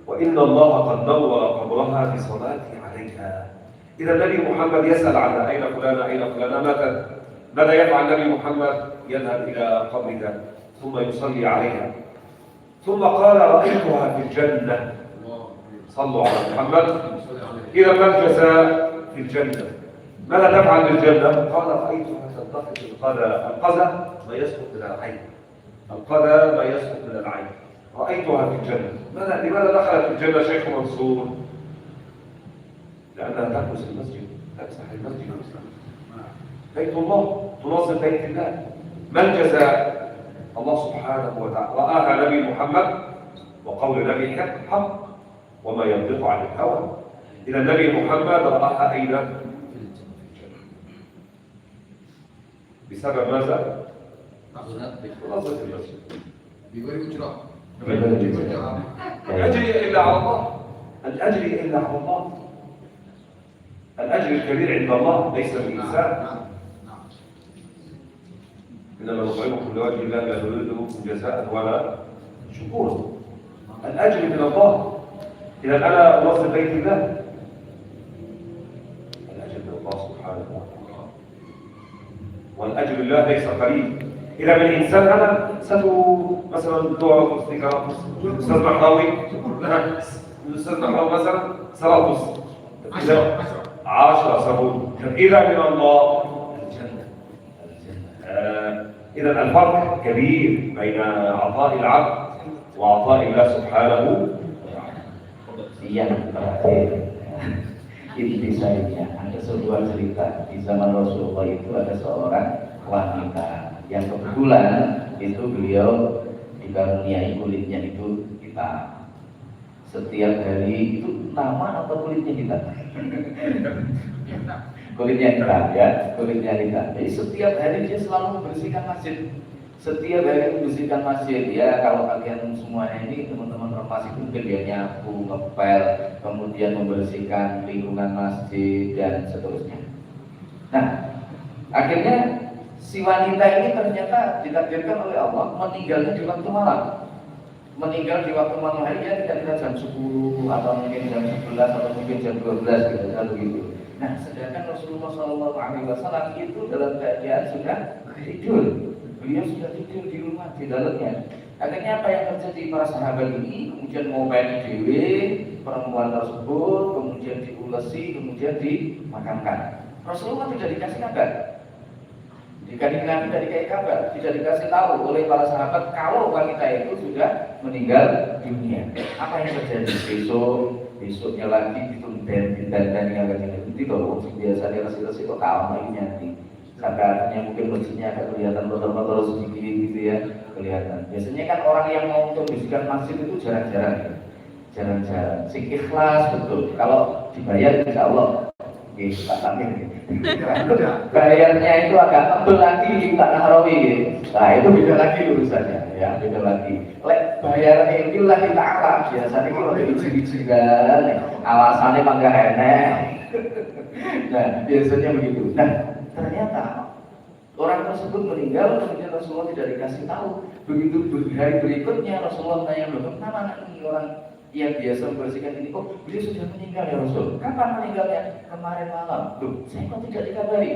وإن الله قد نور قبرها بصلاته عليها. إذا النبي محمد يسأل عنها أين فلانة أين فلانة ماتت. ماذا يفعل النبي محمد؟ يذهب إلى قبرها ثم يصلي عليها. ثم قال رأيتها في الجنة. صلوا على محمد. إذا ما الجزاء في الجنة؟ ماذا تفعل بالجنة؟ قال رأيتها تنتقل القذى ما يسقط من العين. القذى ما يسقط من العين. رأيتها في الجنة. لماذا دخلت في الجنة شيخ منصور؟ لأنها تكنس المسجد، تمسح المسجد، بيت الله، تنظف بيت الله. ما الجزاء؟ الله سبحانه وتعالى رآها نبي محمد وقول نبي حق وما ينطق عن الهوى. إذا النبي محمد رآها أين؟ بسبب ماذا؟ تنظف المسجد. الأجر إلا على الله. الأجر إلا على الله. الأجر الكبير عند الله ليس بالإنسان. إنما نطعمكم لوجه الله لا نريد منكم جزاء ولا شكورا. الأجر من الله. إذا أنا أوصل بيت الله الأجر من الله سبحانه وتعالى. والأجر الله ليس قليل. إذا من إنسان أنا مثلا دعوة مستيقظة أستاذ محراوي الأستاذ محراوي مثلا صلاة 10 سبون. إذا من الله الجنة. إذا الفرق كبير بين عطاء العبد وعطاء الله سبحانه وتعالى. Yang terakhir intisainya ada sebuah cerita di zaman Rasulullah itu ada seorang wanita yang kebetulan itu beliau dikaruniai kulitnya itu hitam. Setiap hari itu nama atau kulitnya hitam? Kulitnya hitam ya, kulitnya hitam. Jadi setiap hari dia selalu membersihkan masjid. Setiap hari membersihkan masjid ya. Kalau kalian semuanya ini teman-teman ormas itu mungkin dia nyapu, ngepel, kemudian membersihkan lingkungan masjid dan seterusnya. Nah, akhirnya si wanita ini ternyata ditakdirkan oleh Allah meninggalnya di waktu malam. Meninggal di waktu malam hari ya tidak jam 10 atau mungkin jam 11 atau mungkin jam 12 gitu kan begitu. Nah, sedangkan Rasulullah SAW itu dalam keadaan sudah tidur. Beliau sudah tidur di rumah di dalamnya. Akhirnya apa yang terjadi? Para sahabat ini kemudian mau dewe perempuan tersebut, kemudian diulesi, kemudian dimakamkan. Rasulullah tidak dikasih kabar. Jika Nabi tidak dikasih kabar, tidak dikasih tahu oleh para sahabat kalau wanita itu sudah meninggal dunia. Apa yang terjadi? Besoknya lagi ditunda yang nanti kalau biasanya resi-resi kok kalah lagi nanti. Sampai akhirnya mungkin masjidnya agak kelihatan kotor-kotor sedikit gitu ya, kelihatan. Biasanya kan orang yang mau untuk membersihkan masjid itu jarang-jarang. Sing ikhlas betul. Kalau dibayar insya Allah Pak Tamir bayarnya itu agak tebel lagi Pak Nahrawi. Nah itu beda lagi urusannya ya, beda lagi. Bayar ini lagi ta'ala biasanya kalau diizin-izinkan alasannya mangga enek. Nah biasanya begitu. Nah ternyata orang tersebut meninggal kemudian Rasulullah tidak dikasih tahu. Begitu hari berikutnya Rasulullah tanya, loh kenapa anak ini orang yang biasa membersihkan ini, oh beliau sudah meninggal ya Rasul. Kapan meninggalnya? Kemarin malam. Loh, saya kok tidak dikabari?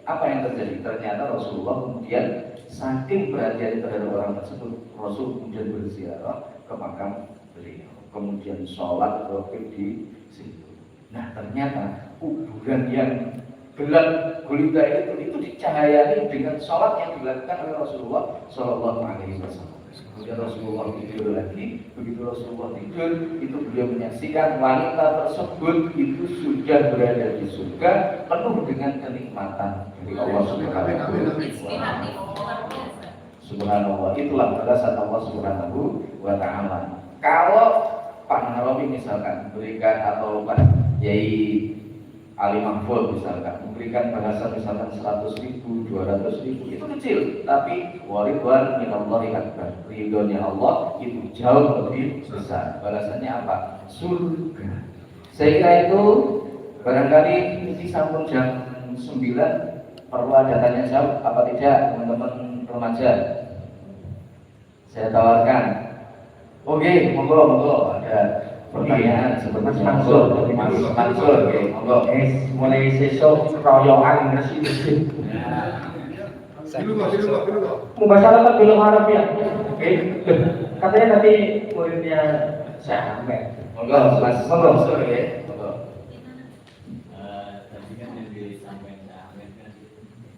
Apa yang terjadi? Ternyata Rasulullah kemudian saking perhatian terhadap orang tersebut, Rasul kemudian berziarah ke makam beliau, kemudian sholat waktu di situ. Nah ternyata kuburan yang gelap gulita itu dicahayai dengan sholat yang dilakukan oleh Rasulullah Shallallahu Alaihi Wasallam. Kemudian Rasulullah tidur lagi, begitu Rasulullah tidur, itu beliau menyaksikan wanita tersebut itu sudah berada di surga penuh dengan kenikmatan dari Allah Subhanahu wa Inspiratif, luar biasa. Subhanallah. Itulah balasan Allah Subhanahu wa Ta'ala. Kalau Pak Nawawi misalkan berikan atau Pak Yai Ali Mahfud misalkan memberikan bahasa misalkan 100.000, 200.000 itu kecil, tapi waridwan minallahi akbar, ridhonya Allah itu jauh lebih besar. Balasannya apa? Surga. Saya kira itu barangkali ini sampun jam 9, perlu ada tanya jawab apa tidak teman-teman remaja? Saya tawarkan. Oke, monggo ada pertanyaan seperti Mas Mansur, oke, monggo. Mulai sesok royoan nasi mesin. Dulu kok. Membaca belum Arab ya. Oke, katanya tadi muridnya saya Ahmed. Monggo, Mas Mansur ya. Monggo. Tadi kan yang disampaikan Pak Ahmed kan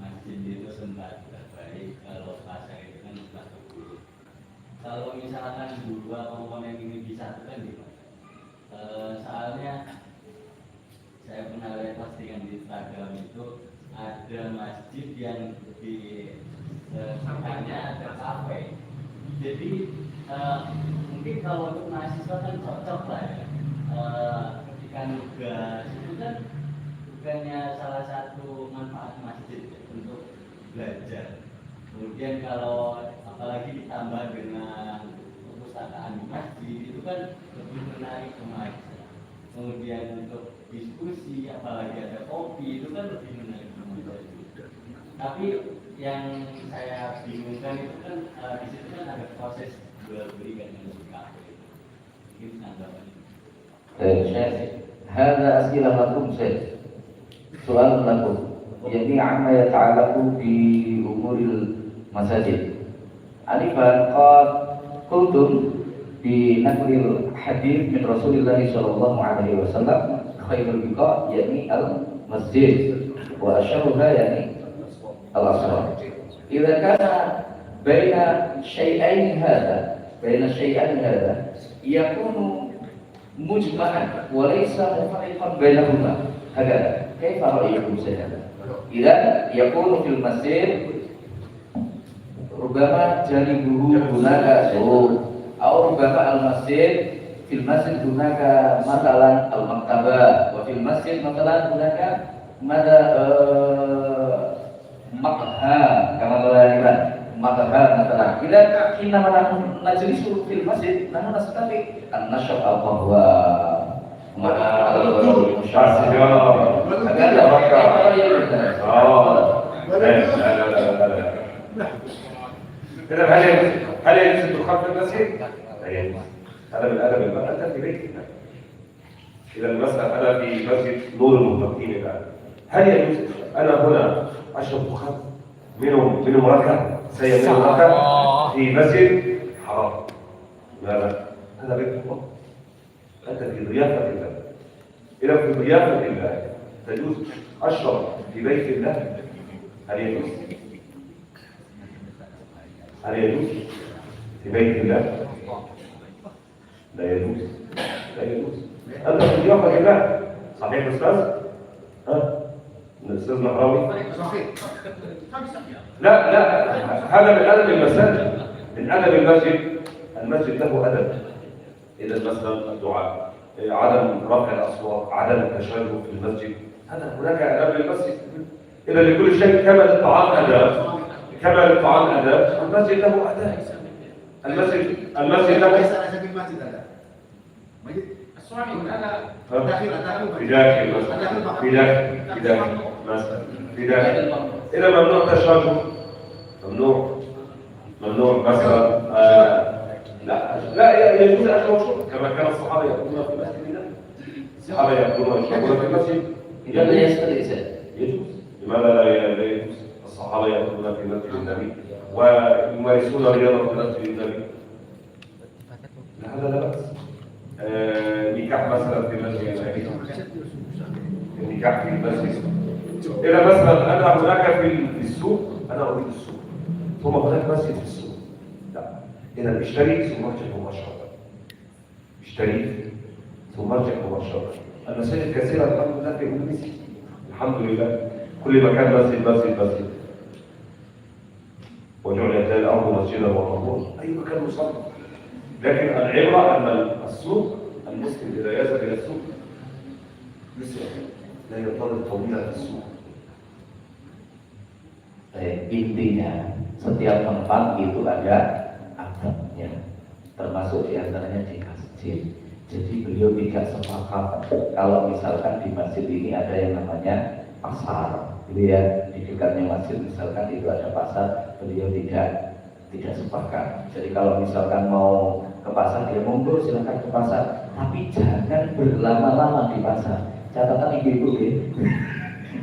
masjid itu sempat terbaik kalau pasar itu kan sempat terburuk. Kalau misalkan dua komponen ini disatukan gimana? Soalnya saya pernah lihat postingan di Instagram itu ada masjid yang di sekitarnya ada kafe. Jadi mungkin kalau untuk mahasiswa kan cocok lah ya. Ikan nugas itu kan bukannya salah satu manfaat masjid ya, untuk belajar. Kemudian kalau apalagi ditambah dengan perpustakaan di masjid itu kan lebih menarik kemarin. Kemudian untuk diskusi apalagi ada kopi itu kan lebih menarik kemarin. Tapi yang saya bingungkan itu kan di situ kan ada proses jual beli kan yang lebih kafe. Mungkin tanggapan. Syekh, هذا أسئلة لكم شيخ. سؤال لكم. يعني عما يتعلق بأمور المساجد. آنفا قلتم بنقل الحديث من رسول الله صلى الله عليه وسلم خير البقاع يعني المسجد وأشهرها يعني الأسرار. إذا كان بين الشيئين هذا يكون مجمعا وليس مفرقا بينهما هكذا. كيف رأيكم سيدنا؟ إذا يكون في المسجد ربما جانبه هناك سوق أو ربما المسجد في المسجد هناك مثلا المكتبة وفي المسجد مثلا هناك ماذا مقهى كما قال مقهى مثلا. إذا حينما نحن نجلس في المسجد نحن نستطيع أن نشرب القهوة مع إذا هل يجوز الدخان في المسجد؟ لا يجوز. هذا من أدب المرأة أنت في بيتك. إذا المسألة أنا في مسجد نور المتقين الآن. هل يجوز أنا هنا أشرب دخان منهم ركعة سيمين ركعة في مسجد حرام؟ لا هذا بيت الله. أنت في ضيافة الله. إذا في ضيافة الله تجوز أشرب في بيت الله. هل يجوز؟ هل يجوز في بيت الله؟ لا يجوز. لا يجوز. أنت في ضيافة الله. صحيح أستاذ؟ ها؟ الأستاذ نهراوي؟ لا هذا من أدب المساجد. من أدب المسجد. المسجد له أدب. إذا مثلا الدعاء، عدم رفع الأصوات، عدم التشرب في المسجد، هذا هناك آداب للمسجد. إذا لكل شيء كما للطعام آداب، كما للطعام آداب، المسجد له آداب. المسجد له ليس على سبيل المسجد هذا. مسجد الصومعي هذا في داخل إذا ممنوع تشرب، ممنوع مثلا لا يجوز أن نشرب كما كان الصحابة يأكلون في مسجد النبي. الصحابة يأكلون ويشربون في المسجد. إذا لا يستطيع. يجوز. لماذا لا يجوز؟ الصحابة يأكلون في مسجد النبي ويمارسون الرياضة في مسجد النبي. هذا لا بأس. نكاح مثلا في مسجد النبي. النكاح في المسجد. إذا مثلا أنا هناك في السوق، أنا أريد السوق، ثم هناك مسجد في السوق. لا، إذا اشتري ثم ارجع مباشرة. اشتري ثم ارجع مباشرة. المساجد كثيرة الحمد لله في المسجد. الحمد لله كل مكان مسجد. وجعلت الأرض مسجدا وطهورا. أي مكان مصلى. لكن العبرة أن السوق المسلم إذا يذهب إلى السوق يسرع لا ينتظر طويلا في السوق. Intinya setiap tempat itu ada adabnya, termasuk diantaranya di masjid. Jadi beliau tidak sepakat kalau misalkan di masjid ini ada yang namanya pasar, gitu ya. Di dekatnya masjid misalkan itu ada pasar, beliau tidak sepakat. Jadi kalau misalkan mau ke pasar, dia monggo silakan ke pasar, tapi jangan berlama-lama di pasar. Catatan ibu-ibu ya,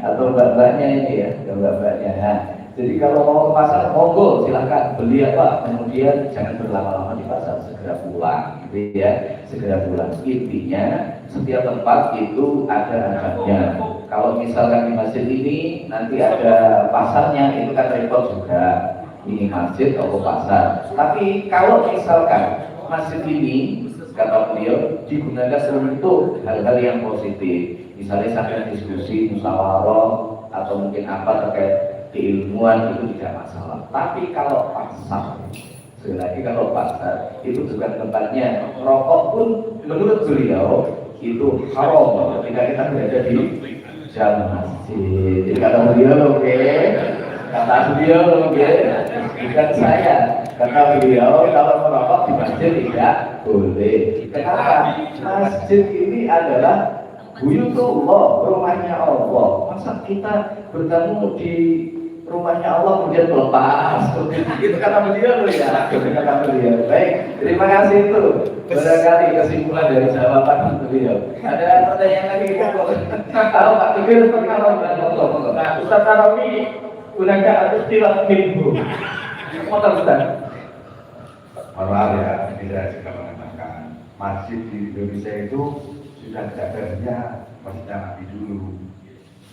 atau mbak-mbaknya ini ya, mbak-mbaknya. Nah, jadi kalau mau ke pasar, monggo silakan beli apa, kemudian jangan berlama-lama di pasar, segera pulang, gitu ya, segera pulang. Intinya setiap tempat itu ada adabnya. Kalau misalkan di masjid ini nanti ada pasarnya, itu kan repot juga. Ini masjid atau pasar. Tapi kalau misalkan masjid ini, kata beliau, digunakan untuk hal-hal yang positif, misalnya sampai diskusi, musyawarah, atau mungkin apa terkait keilmuan, itu tidak masalah. Tapi kalau pasar, sekali lagi kalau pasar itu bukan tempatnya. Rokok pun menurut beliau itu haram ketika kita berada di dalam masjid. Jadi kata beliau, kata beliau, bukan saya. Kata beliau, kalau merokok di masjid tidak boleh. Kenapa? Masjid ini adalah buyutullah, rumahnya Allah. Masa kita bertemu di rumahnya Allah kemudian melepas? Itu kata beliau loh ya. Kata beliau. Baik, terima kasih itu. Barangkali kesimpulan dari jawaban beliau. Ada pertanyaan lagi? Kalau Pak Tugil kalau Ustaz Arabi gunakan istilah minggu. Motor Ustaz. Maaf ya, ini saya juga mengatakan masjid di Indonesia itu sudah tidak ada masjidnya Nabi dulu.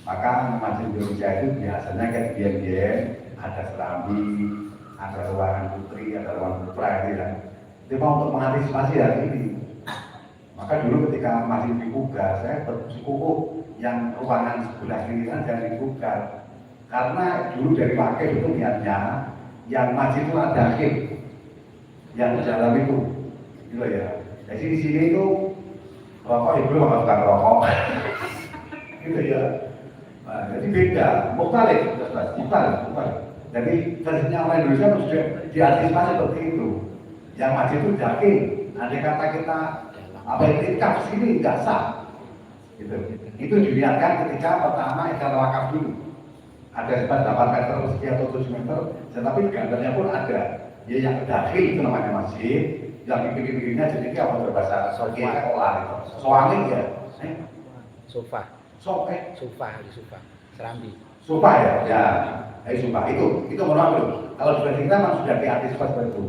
Maka masjid Indonesia itu biasanya kayak biar ada serambi, ada ruangan putri, ada ruangan putra gitu ya. Itu untuk mengantisipasi hal ini. Maka dulu ketika masih dibuka, saya bersikukuh yang ruangan sebelah kiri kan jangan dibuka. Karena dulu dari wakil itu niatnya yang masjid itu ada akhir, yang di dalam itu, gitu ya. Jadi di sini itu rokok ibu melakukan rokok, gitu ya. Nah, jadi beda, mukhtalif. Jadi versinya orang Indonesia sudah diantisipasi seperti itu. Yang masjid itu yakin, andai kata kita apa yang itikaf sini tidak sah, gitu. Itu diniatkan ketika pertama ikat wakaf dulu. Ada sekitar 8 meter sekian atau 7 meter, tetapi gambarnya pun ada. Ya yang dakhil itu namanya masjid, yang di pinggir-pinggirnya jadi apa berbahasa Soalnya olah itu. Soalnya ya. Sofa. Serambi. Sofa ya. Sofa itu mohon maaf. Kalau sudah kita memang sudah diantisipasi seperti itu.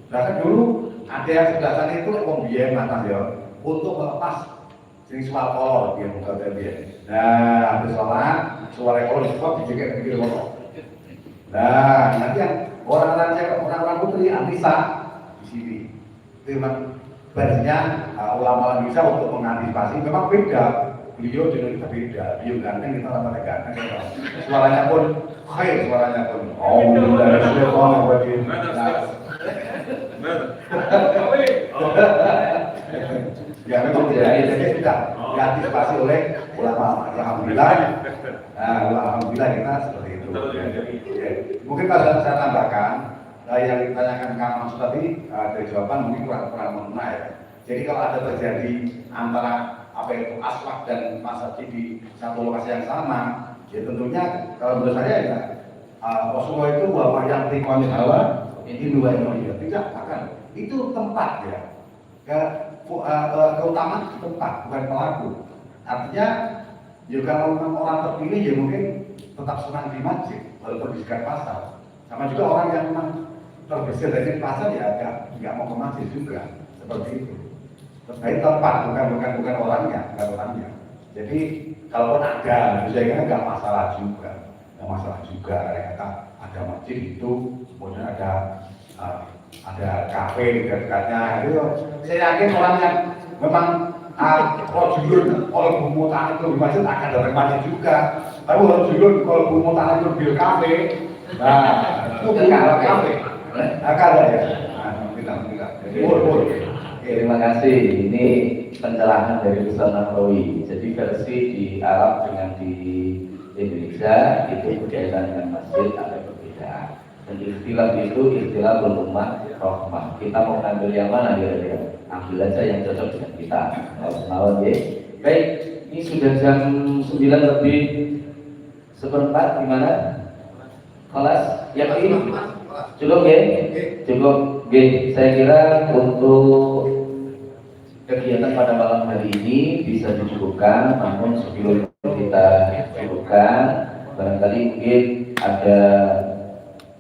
Bahkan dulu ada yang sebelah sana itu biaya mantan ya untuk melepas jenis suara kolor dia muka dia. Nah, habis sholat, suara kolor itu dijaga di kolor. Nah, nanti yang orang-orang putri antisa di sini. Itu memang versinya ulama Indonesia untuk mengantisipasi. Memang beda. Beliau dengan kita beda. Beliau ganteng, kita rata ganteng. Suaranya pun khair, suaranya pun. Oh, ya memang jadi sudah diantisipasi oleh ulama. Alhamdulillah kita seperti itu. Mungkin kalau saya tambahkan yang ditanyakan Kang Mas tadi dari jawaban mungkin kurang mengena ya. Jadi kalau ada terjadi antara apa itu aswak dan masjid di satu lokasi yang sama, ya tentunya kalau menurut saya ya Rasulullah itu bahwa yang tikon hawa ini dua ini tidak akan. Itu tempat ya. Keutamaan tempat bukan pelaku. Artinya ya kalau memang orang terpilih ya mungkin tetap senang di masjid walaupun di sekitar pasar. Sama juga orang yang memang terbersih dari pasar ya nggak mau ke masjid juga seperti itu. Terkait tempat bukan orangnya. Jadi kalaupun ada, misalnya nggak masalah juga, ternyata ada masjid itu, kemudian ada kafe di dekatnya. Itu saya yakin orang yang memang kalau bumutan itu di masjid akan datang masjid juga. Tapi kalau bumutan itu di kafe, nah itu bukan kafe, akan ada ya. Alhamdulillah. Boleh. Terima kasih. Ini pencerahan dari Ustaz Nahrawi. Jadi versi di Arab dengan di Indonesia itu berkaitan dengan masjid ada perbedaan. Dan istilah itu istilah ummah rahmah. Kita mau ambil yang mana kira-kira? Ambil aja yang cocok dengan kita. Kalau ya. Baik, ini sudah jam 9 lebih seperempat. Gimana? Kelas? Yakin? Cukup ya? Cukup. Saya kira untuk kegiatan pada malam hari ini bisa dicukupkan, namun sebelum kita cukupkan, barangkali mungkin ada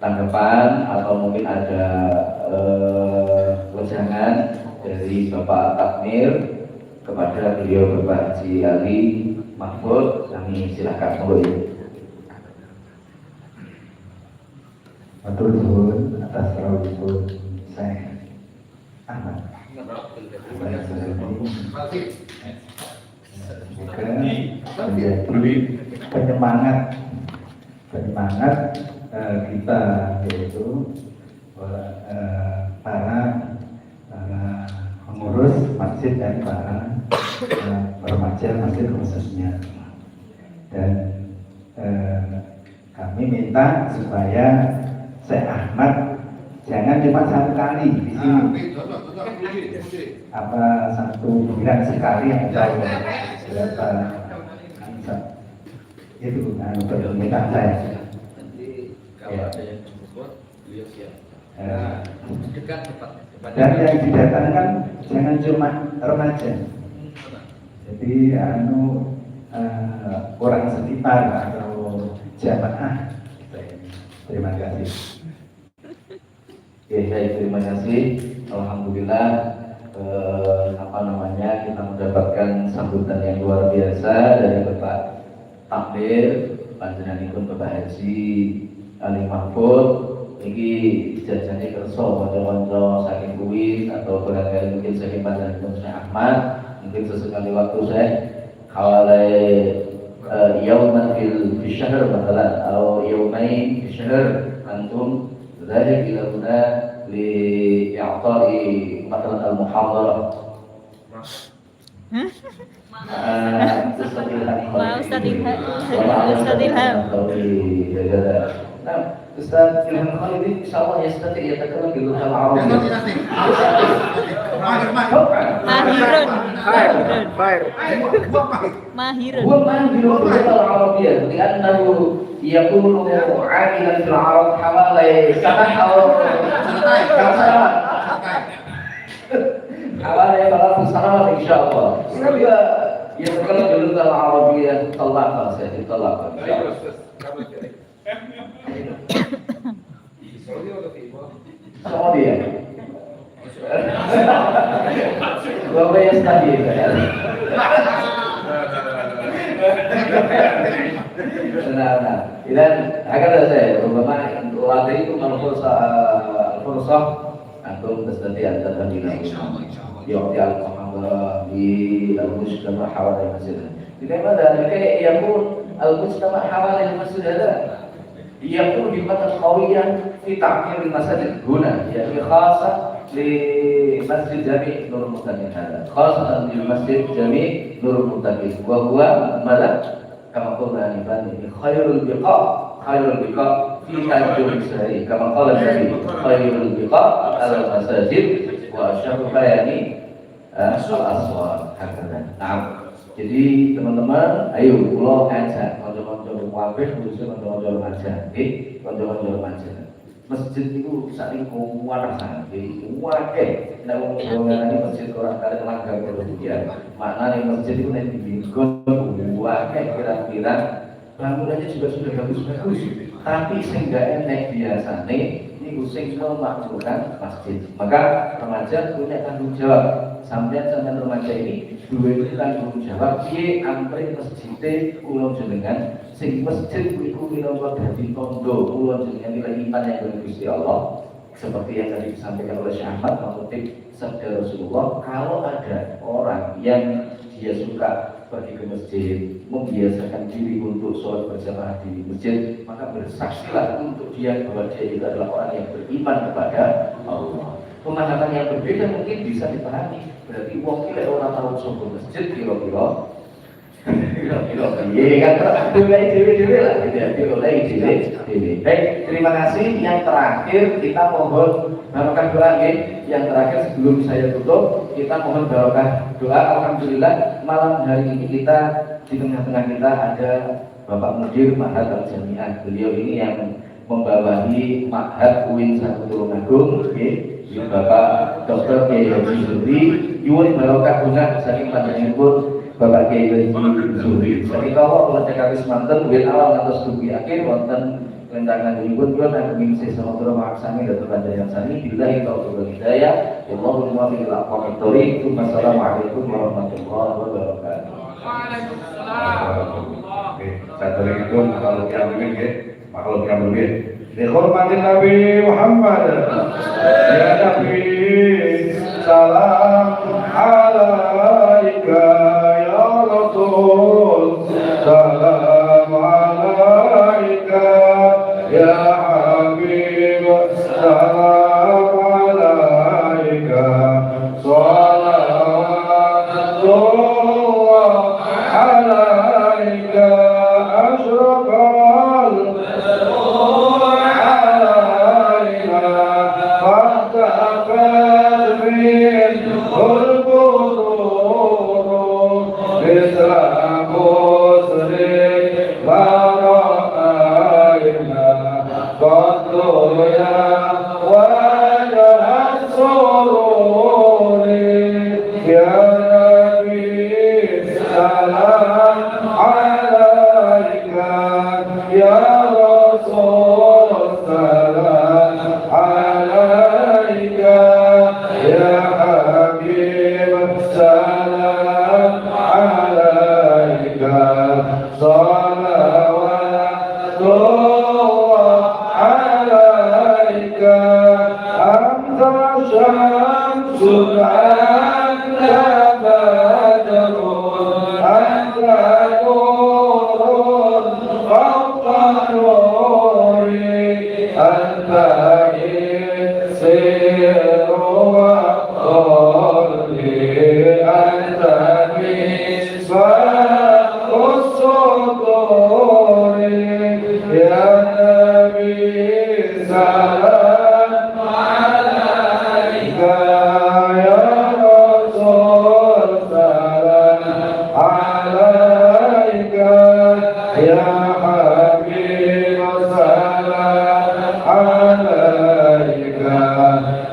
tanggapan atau mungkin ada wejangan dari Bapak Takmir kepada beliau Bapak Haji Ali Mahfud. Kami silakan mulai. Matur nuwun atas rawuhipun saya Ahmad. Menjadi penyemangat kita, yaitu para pengurus masjid dan para remaja masjid khususnya. Dan kami minta supaya Syekh Ahmad jangan cuma satu kali di sini, satu bulan sekali atau berapa itu permintaan saya. Kalau ada yang support, beliau siap. Dekat tepat. Dan yang didatangkan jangan cuma remaja. Jadi orang sekitar atau jamaah. Terima kasih. Baik, terima kasih. Alhamdulillah kita mendapatkan sambutan yang luar biasa dari Bapak Takmir, panjenenganipun Bapak Haji Ali Mahfud. Iki jajane kersa kanca-kanca saking kuwi atau barangkali mungkin saking panjenenganipun Syekh Ahmad, mungkin sesekali waktu saya hawalai yauman fil syahr mathalan atau yaumain fi syahr antum ذلك إلى هنا لإعطاء مثلا المحاضرة Ustaz Ilham. نعم أستاذ إلهام خالد إن شاء الله يستطيع يتكلم باللغة العربية. Mahirun. هو ماهر باللغة العربية لأنه يكون عاملا في العرب حوالي سنة أو كم سنة؟ حوالي 3 سنوات إن شاء الله. سنبدأ يتكلم باللغة العربية طلاقا سيطلقا إن شاء الله. Saudi ya. Bapak yang tadi kan. Nah, dan akan saya rubama ladaikum al-fursah antum tastati'u an tadkhulu يعطي المحاضرة للمجتمع حوالي المسجد. لماذا؟ لكي يكون المجتمع حوالي المسجد هذا يكون بمدى قويا في تعمير المساجد هنا، يعني خاصة لمسجد جامع نور المتقين هذا، خاصة للمسجد جامع نور المتقين، وهو ماذا؟ كما قلنا آنفا خير البقاء في الجلوس كما قال النبي خير البقاء على المساجد وشرها يعني al-aswar hakana. Nah, jadi teman-teman, ayo pulau aja, kanca-kanca muafik khususnya kanca-kanca remaja, kanca-kanca remaja. masjid itu saat ini kuat sangat, wakai. Nek wong ngarani masjid orang kali langgar kemudian, maknanya masjid itu nanti dibikin wakai kira-kira bangunannya juga sudah bagus-bagus. Tapi sehingga enek biasanya ini sing memakmurkan masjid. Maka remaja punya tanggung jawab. Sampai remaja ini dua tanggung jawab. Dia antri masjid ulun jenengan. Sing masjid itu minangka dadi tondo ulun jenengan nilai iman yang bergusti Allah. Seperti yang tadi disampaikan oleh Syekh Ahmad mengutip sabda Rasulullah, kalau ada orang yang dia suka pergi ke masjid, membiasakan diri untuk sholat berjamaah di masjid, maka bersaksilah untuk dia bahwa dia itu adalah orang yang beriman kepada Allah. Pemahaman yang berbeda mungkin bisa dipahami. Berarti wong iki orang tahu sholat masjid kira-kira iya kan, mulai dewe lah, mulai dewe. Baik, terima kasih. Yang terakhir kita mohon barokah doa. Yang terakhir sebelum saya tutup, kita mohon barokah doa. Alhamdulillah malam hari ini kita di tengah-tengah kita ada Bapak Mudir Ma'had Al-Jami'ah. Beliau ini yang membawahi Ma'had UIN 1 Tulungagung. Bapak Dr. Kiai Haji Zuhri. Yuwun barokah bunga saking panjenenganipun Bapak Kiai Haji Zuhri. Saking kawula kula cekak semanten wit awal ngantos dugi akhir wonten lentangan ibun kula nanging sesama kula maksani dhateng panjenengan sami billahi taufiq wal hidayah. Wallahu muwaffiq ila aqwamit thoriq. Wassalamualaikum warahmatullahi wabarakatuh. Oke, satu lagi pun kalau yang lebih, dihormatin Nabi Muhammad. Ya Nabi, salam alaika ya Rasul, salam alaika ya Habib, salam alaika, salawatullah alaika, asyraqal nur alaika, fahtaqat minhul qurur, misra musrik bara'aina, qadru ya wajah sururi, ya Nabi salam alaika, ya Rasul salam alaika, ya Habib salam alaika, salawatullah alaika, anta syamsun anta badrun anta nurun fawqa nuri, anta isiru wa qawli, anta misbahus suduri, ya Nabi salam alaika, ya Rasul salam alaika, ya Habib salam alaika,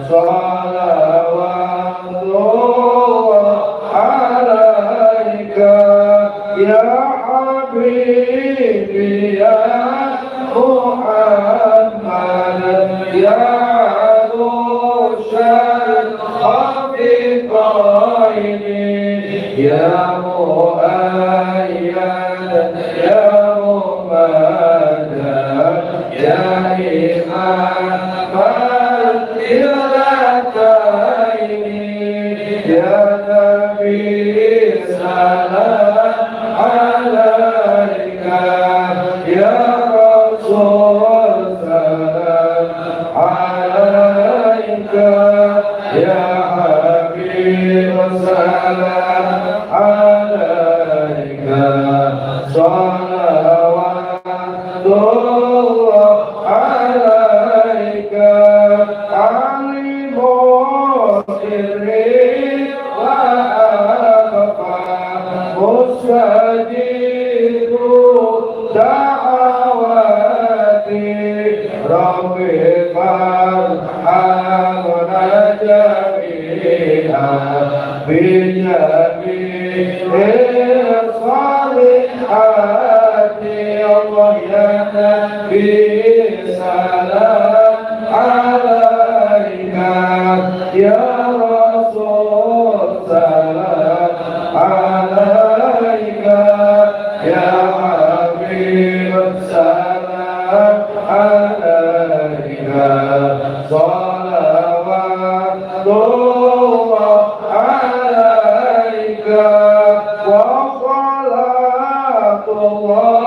salawatullah alaika, ya Habibi ya Muhammad, ya Rusyad Khafiqaini, ya Mu'ayyad ya Mumadad, ya Imam al-Qillataini, ya Nabi salam alaika, ya Rasul salam alaika, ya Habib salam alaika, salawatullah alaika, alimu sirri wa akhfa, mustajibu da'awati, rabbi بجميع الصالحات الله يا نبي سلام عليك يا رسول سلام عليك يا حبيب سلام عليك صلوات الله عليك وصلاة الله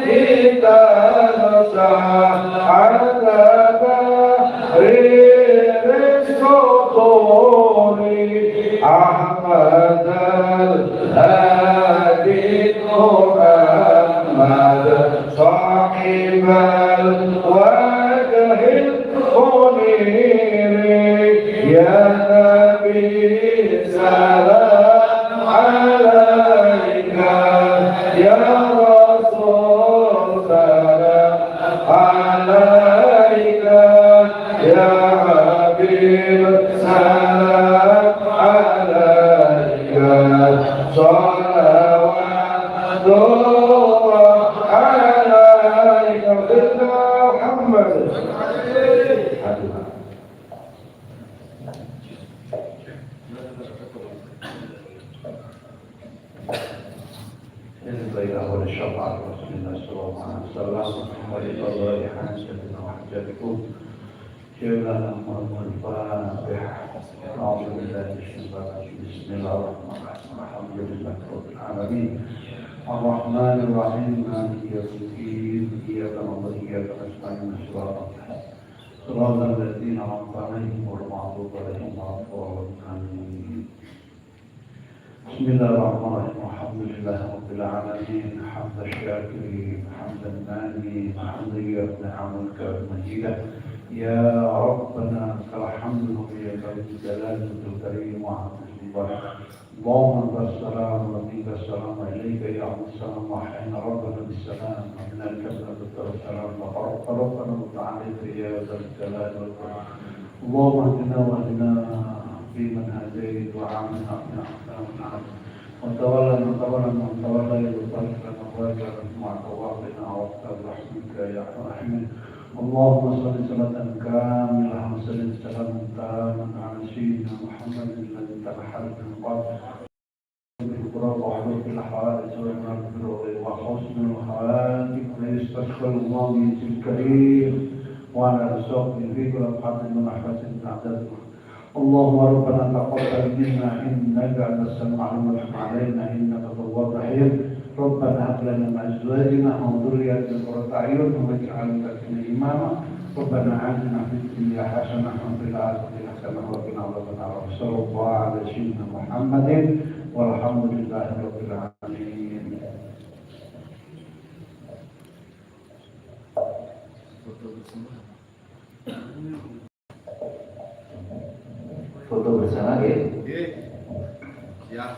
تنسى عذاب السطور أحمد الهادي محمد صاحب الوجه المنير يا نبي سلام عليك يا رسول سلام عليك يا حبيب سلام عليك صلوات الله عليك سيدنا محمد. أول الشفاعة رسول الله صلى الله عليه وسلم ولقضاء حاجتنا وحاجتكم جعلنا محمد الفاتحة. أعوذ بالله من الشيطان الرجيم. بسم الله الرحمن الرحيم. الحمد لله رب العالمين الرحمن الرحيم مالك يوم الدين إياك نعبد وإياك نستعين صراط الذين أنعمت عليهم غير المغضوب عليهم ولا الضالين. بسم الله الرحمن الرحيم. الحمد لله رب العالمين حمد الشاكرين حمد النائمين حمد نعمك المجيدة يا ربنا لك الحمد ولك الجلال الكريم وعظيم البركة. اللهم انت السلام ومنك السلام اليك يا عبد السلام وحين ربنا بالسلام ومن الكبر السلام وقرب ربنا وتعالى يا ذا الجلال والكرم. اللهم اهدنا واهدنا فيمن هديت وعافنا فيمن عافيت وتولنا وبارك لنا وبارك مع توافنا واغفر رحمك يا ارحم الراحمين. اللهم صل صلاة كاملة وسلم سلاما تاما على سيدنا محمد الذي تبحر بالقلب بالقرب وحضر بالحوادث والمغفرة وحسن الخواتم ويستغفر الله من الكريم وعلى الصوت فيك والقدر من حسن تعداد. اللهم ربنا تقبل منا انك انت السميع العليم وتب علينا انك تواب رحيم. ربنا هب لنا من ازواجنا وذرياتنا قرة اعين واجعلنا لنا اماما. ربنا آتنا في الدنيا حسنة وفي الآخرة حسنة وقنا عذاب النار. صلى الله على سيدنا محمد والحمد لله رب العالمين. Foto bersama ya. Siap.